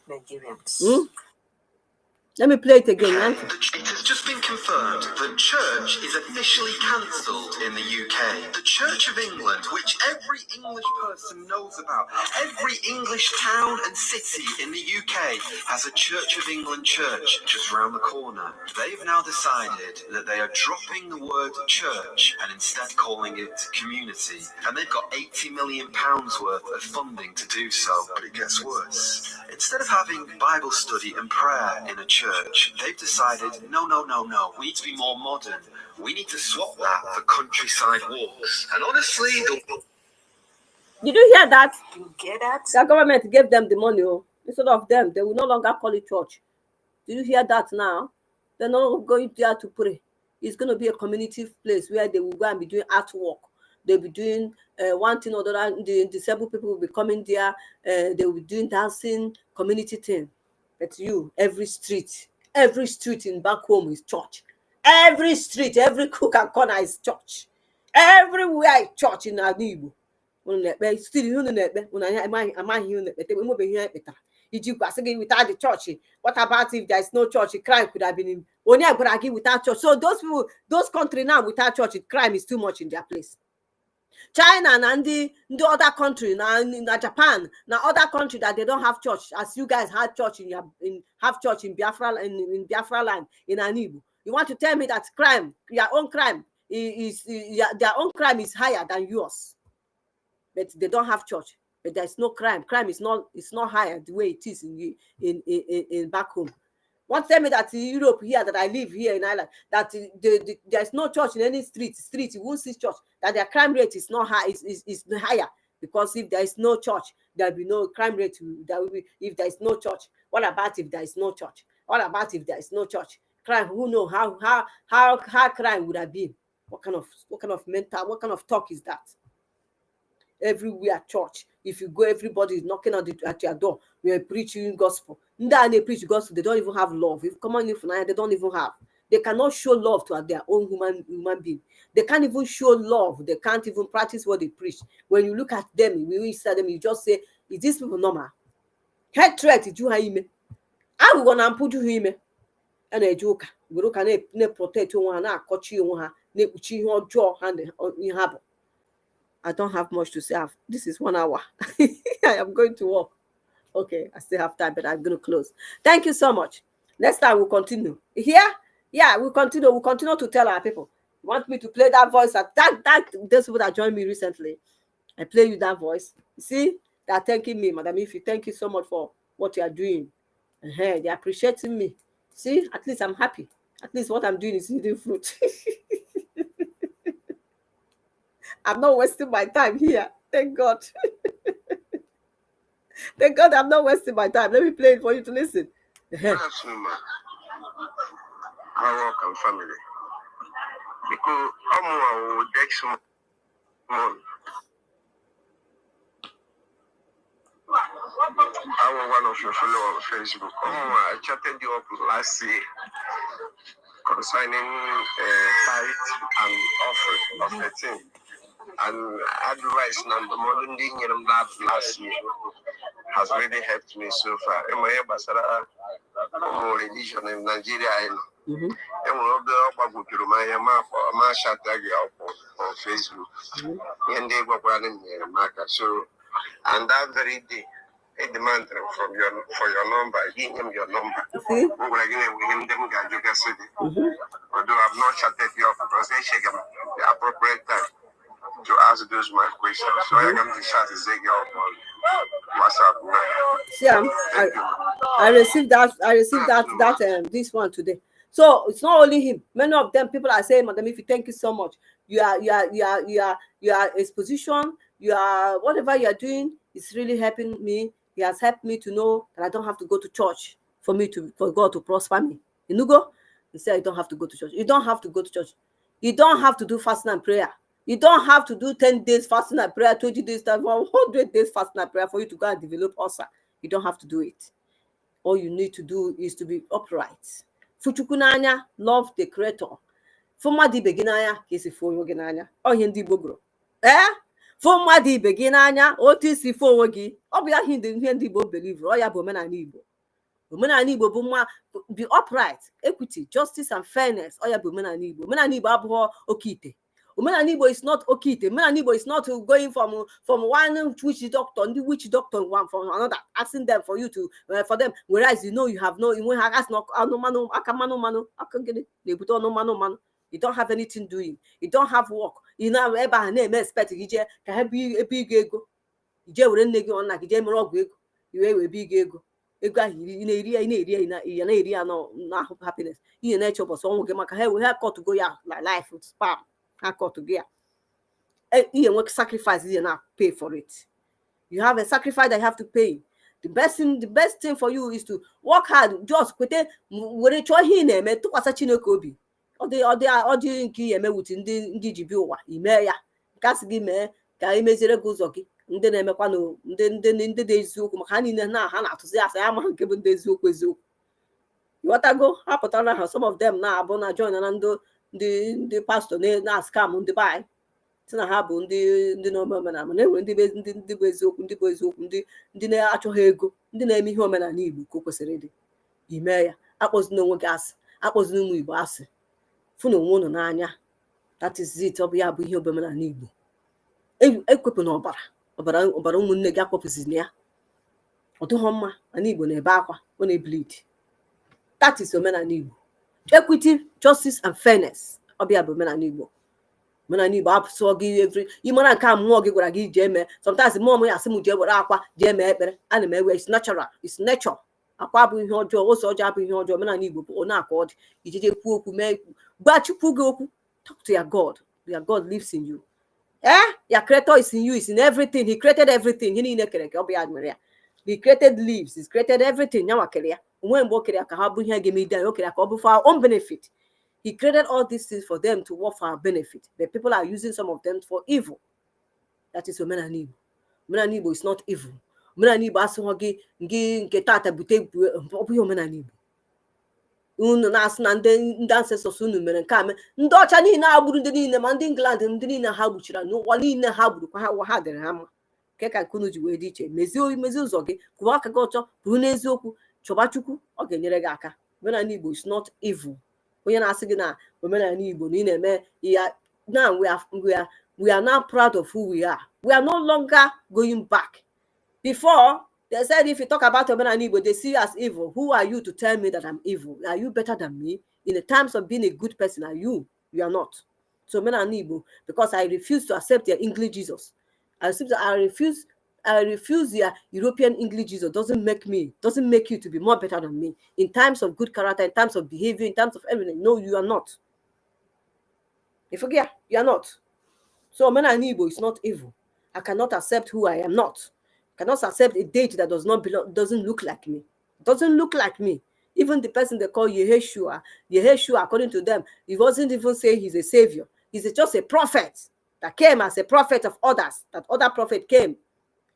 Nigerians? Let me play it again. It has just been confirmed that church is officially cancelled in the UK. The Church of England, which every English person knows about, every English town and city in the UK has a Church of England church just round the corner. They've now decided that they are dropping the word church and instead calling it community. And they've got £80 million worth of funding to do so. But it gets worse. Instead of having Bible study and prayer in a church, they've decided, no. We need to be more modern. We need to swap that for countryside walks. And honestly, did you hear that? You get that? The government gave them the money. Instead of them, they will no longer call it church. Did you hear that now? They're not going there to pray. It's going to be a community place where they will go and be doing artwork. They'll be doing one thing or the other. The disabled people will be coming there. They will be doing dancing, community thing. But every street in back home is church. Every street, every crook and corner is church. Everywhere is church in Igbo. Without the church, what about if there is no church? Crime could have been in without church. So those people, those countries now without church, crime is too much in their place. China and the other country now, Japan, now other country that they don't have church, as you guys had church in Biafra in Biafra land in Anibu. You want to tell me that crime, your own crime their own crime is higher than yours, but they don't have church. But there's no crime. Crime is not higher the way it is in back home. Want to tell me that in Europe here, that I live here in Ireland, that there's no church in any street, you won't see church, that their crime rate is not high, is higher, because if there is no church, there will be no crime rate. There will be, if there is no church. What about if there is no church? What about if there is no church? Crime, who knows how crime would have been? What kind of talk is that? Everywhere church. If you go, everybody is knocking at your door. We are preaching gospel. They preach gospel. They don't even have love. If come on, if they don't even have. They cannot show love to their own human being. They can't even show love. They can't even practice what they preach. When you look at them, when you see them, you just say, is this people normal? Hatred is you hime. I will gonna put you hime. And a joke. We look at ne protect one, coach you one, ne uchi your jaw hand in harbor. I don't have much to say. This is 1 hour. I am going to work. Okay, I still have time, but I'm going to close. Thank you so much. Next time we'll continue. Here? Yeah, we'll continue. We'll continue to tell our people. You want me to play that voice? That those people that joined me recently, I play you that voice. You see, they're thanking me, Madam Ify. Thank you so much for what you are doing. They're appreciating me. See, at least I'm happy. At least what I'm doing is eating fruit. I'm not wasting my time here. Thank God. Thank God I'm not wasting my time. Let me play it for you to listen. Good afternoon, ma. How work and family? Because I'm going to take some money. I was one of your followers on Facebook. I chatted you up last year concerning tithe and offering of the team. And advice and the modern thing in that last year has really helped me so far. In my Basara religion in Nigeria, and one of the Babu my chat on Facebook. And they were running marker. So, and that very day, a demand from your number, give him your number. Although I've not chatted you up because they check the appropriate time to ask those my questions. So I come to chat is on WhatsApp. Yeah, I received that this one today. So it's not only him. Many of them people are saying, Madam Ify, thank you so much. You are exposition. You are whatever you are doing is really helping me. He has helped me to know that I don't have to go to church for God to prosper me. You go? He said, I don't have to go to church. You don't have to go to church. You don't have to do fasting and prayer. You don't have to do 10 days fasting and prayer, 20 days, 100 days fasting and prayer for you to go and develop ulcer. You don't have to do it. All you need to do is to be upright. Fuchukunanya, love the creator. Fumadi beginaya, kisi for yoginanya. Oh, hindi bogro. Fumadi beginanya, otisi for wogi. Obia hindi bo believer. Oya bo mena nibo. Mena nibo buma be upright, equity, justice, and fairness. Oya bo mena nibo. Mena nibo abo okite. Umena is not okite. Umena is not going from one witch doctor, one from another, asking them for you to for them. Whereas you have no, you don't have anything doing. You don't have work. You know ever name expect you can have a big ego. You will negi on like you will big ego. In area no happiness. In nature, but someone we have got to go like life with spam. I got to get sacrifice you now pay for it. You have a sacrifice that you have to pay. The best thing for you is to work hard. Just quit it. When try him, to was such a kobi. Or the key with in Digibuwa, Imea, Casgime, Kaimezere Guzoki, and then Mepano, then in the days Zook, Mahani and Hana to say, I am given the Zook with Zook. You want to go? Hapatana has some of them now, Bona join and do. The pastor na scam on the buy. Tina habu ndị no omenala na enwe ndị bụ eziokwu ndị na-achọ ha ego ndị na-eme ihe omenala Igbo ka o kwesịrị ịdị ime ya akpọzina onwe gị asị akpọzina ụmụ Igbo asị fụ na onwe unu n'anya. That is it. Ọ bụ ya bụ ihe omenala Igbo ekwepụ na ọbara ụmụnne gị akpọpụzina ya ọ dịghọ mma. Ana Igbo na-ebe akwa ọ na-ebleed. That is omenala Igbo. Equity, justice, and fairness. Obia bụ omenala Igbo. Omenala Igbo apụsụ gị every ịmara nke mmụọ gị gwara gị jee mee. Sometimes mmụọ m ya asị m jee were akwa jee mee ekpere. Ana m ewe, it's natural, it's nature. Akwa bụ ihe ọjọọ, ose ọjọọ abụ ihe ọjọọ. Omenala Igbo bụ ona aka ọ dị. Ijije kwuo okwu mee gwa Chukwu gị okwu. Talk to your God. Your God lives in you. Your creator is in you, is in everything. He created everything. He niile kere ka ọ bụ ya admire ya. He created leaves, he created everything. Nyawa kere ya. When for our own benefit. He created all these things for them to work for our benefit. But people are using some of them for evil. That is omenala Igbo. Omenala Igbo is not evil. Omenala Igbo asụghị gị nke tata bute omenala Igbo. unu na-asị na ndị ancestors unu mere nke a mee ndị ọcha niile agburu ndị niile ma ndị England ndị niile ha gbuchiri n'ụwa niile ha gburu kwa ha dịrị ha mma nke ka unu ji wee dị iche mezie ụzọ gị kwụwa aka gị ọchọ bụrụ n'eziokwu chọba Chukwu ọ ga-enyere gị aka. Omenala Igbo is not evil. Onye na-asị gị na omenala Igbo na ị na-eme ya now we are now proud of who we are. We are no longer going back. Before, they said if you talk about omenala Igbo, they see you as evil. Who are you to tell me that I'm evil? Are you better than me? In the times of being a good person, are you? You are not. So omenala Igbo, because I refuse to accept their English Jesus. I refuse their European English Jesus. Doesn't make you to be more better than me. In times of good character, in terms of behavior, in terms of everything. No, you are not. You forget, you are not. So omenala Igbo is not evil. I cannot accept who I am not. I cannot accept a deity that doesn't look like me. Doesn't look like me. Even the person they call Yeshua, according to them, he wasn't even saying he's a savior. He's just a prophet that came as a prophet of others. That other prophet came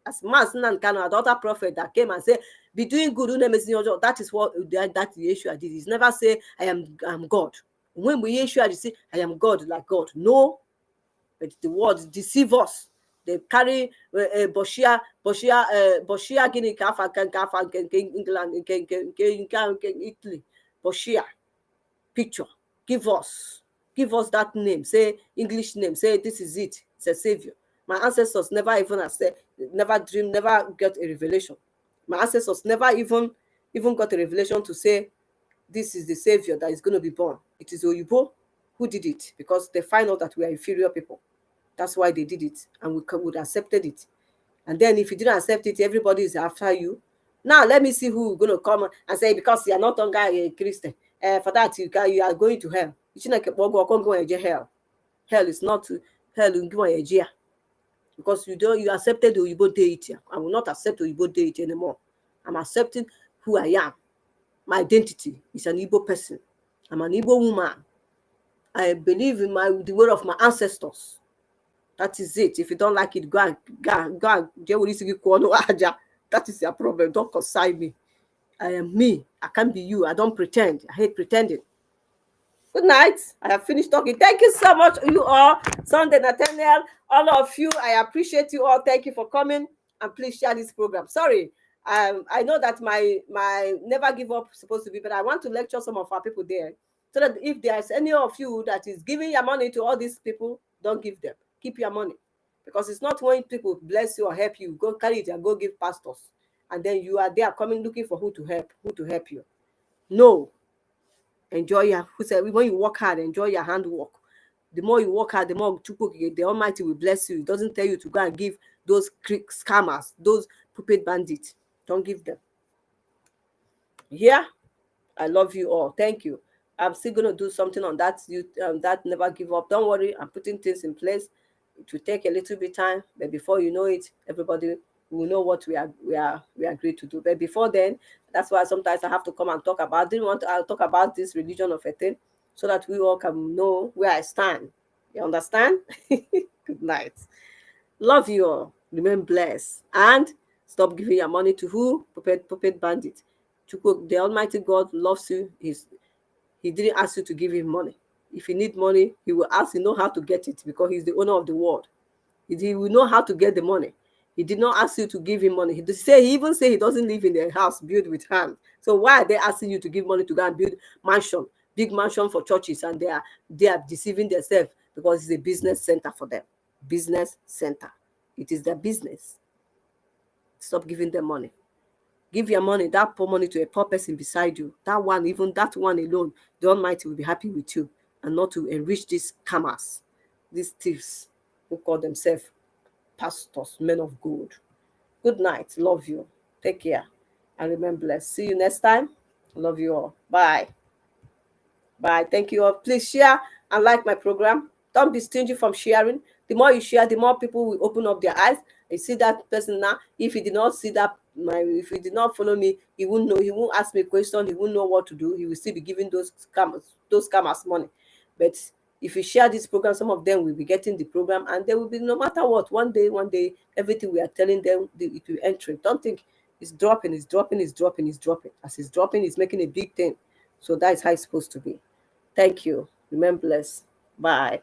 as Masnan Kano, the other prophet that came and said, "Be doing good." That is what that Yeshua did. He's never say, I'm God. When we Yeshua say, I am God like God. No, but the words deceive us. They carry Boshia Guinea, England, Italy, Boshia picture. Give us that name. Say English name. Say this is it. It's a savior. My ancestors never even never dreamed, never got a revelation. My ancestors never even got a revelation to say this is the savior that is going to be born. It is Oyibo who did it because they find out that we are inferior people. That's why they did it, and we would accepted it. And then if you didn't accept it, everybody is after you. Now let me see who is going to come and say because you are not longer a Christian. For that you are going to hell. Hell. Hell is not hell. Because you accepted the Oyibo deity. I will not accept the Oyibo deity anymore. I'm accepting who I am. My identity is an Igbo person. I'm an Igbo woman. I believe in the word of my ancestors. That is it. If you don't like it, go and. That is your problem. Don't concern me. I am me. I can't be you. I don't pretend. I hate pretending. Good night. I have finished talking. Thank you so much, you all. Sunday Nathaniel, all of you. I appreciate you all. Thank you for coming. And please share this program. Sorry. I know that my Never Give Up is supposed to be, but I want to lecture some of our people there. So that if there's any of you that is giving your money to all these people, don't give them. Keep your money. Because it's not when people bless you or help you, go carry it and go give pastors. And then you are there coming looking for who to help you. No. Enjoy when you work hard, enjoy your handwork. The more you work hard, the more the Almighty will bless you. It doesn't tell you to go and give those scammers, those puppet bandits. Don't give them. Yeah, I love you all. Thank you. I'm still going to do something on that. That Never Give Up. Don't worry. I'm putting things in place. It will take a little bit time, but before you know it, everybody will know what we agreed to do. But before then, that's why sometimes I have to come and talk about. I'll talk about this religion of a thing, so that we all can know where I stand. You understand? Good night. Love you all. Remain blessed and stop giving your money to who? Puppet bandit. The Almighty God loves you. He didn't ask you to give him money. If you need money, he will ask you know how to get it because he's the owner of the world. He will know how to get the money. He did not ask you to give him money. He even say he doesn't live in a house built with hands. So why are they asking you to give money to go and build big mansion for churches, and they are deceiving themselves because it's a business center for them. Business center. It is their business. Stop giving them money. Give your money, that poor money, to a poor person beside you. That one alone, the Almighty will be happy with you, and not to enrich these scammers, these thieves who call themselves pastors, men of God. Good night. Love you. Take care. And remain blessed. See you next time. Love you all. Bye. Bye. Thank you all. Please share and like my program. Don't be stingy from sharing. The more you share, the more people will open up their eyes. You see that person now. If he did not see that, if he did not follow me, he won't know. He won't ask me a question. He won't know what to do. He will still be giving those scammers money. But if you share this program, some of them will be getting the program, and they will be, no matter what, one day, everything we are telling them, it will enter. Don't think it's dropping. As it's dropping, it's making a big thing. So that is how it's supposed to be. Thank you. Remain blessed. Bye.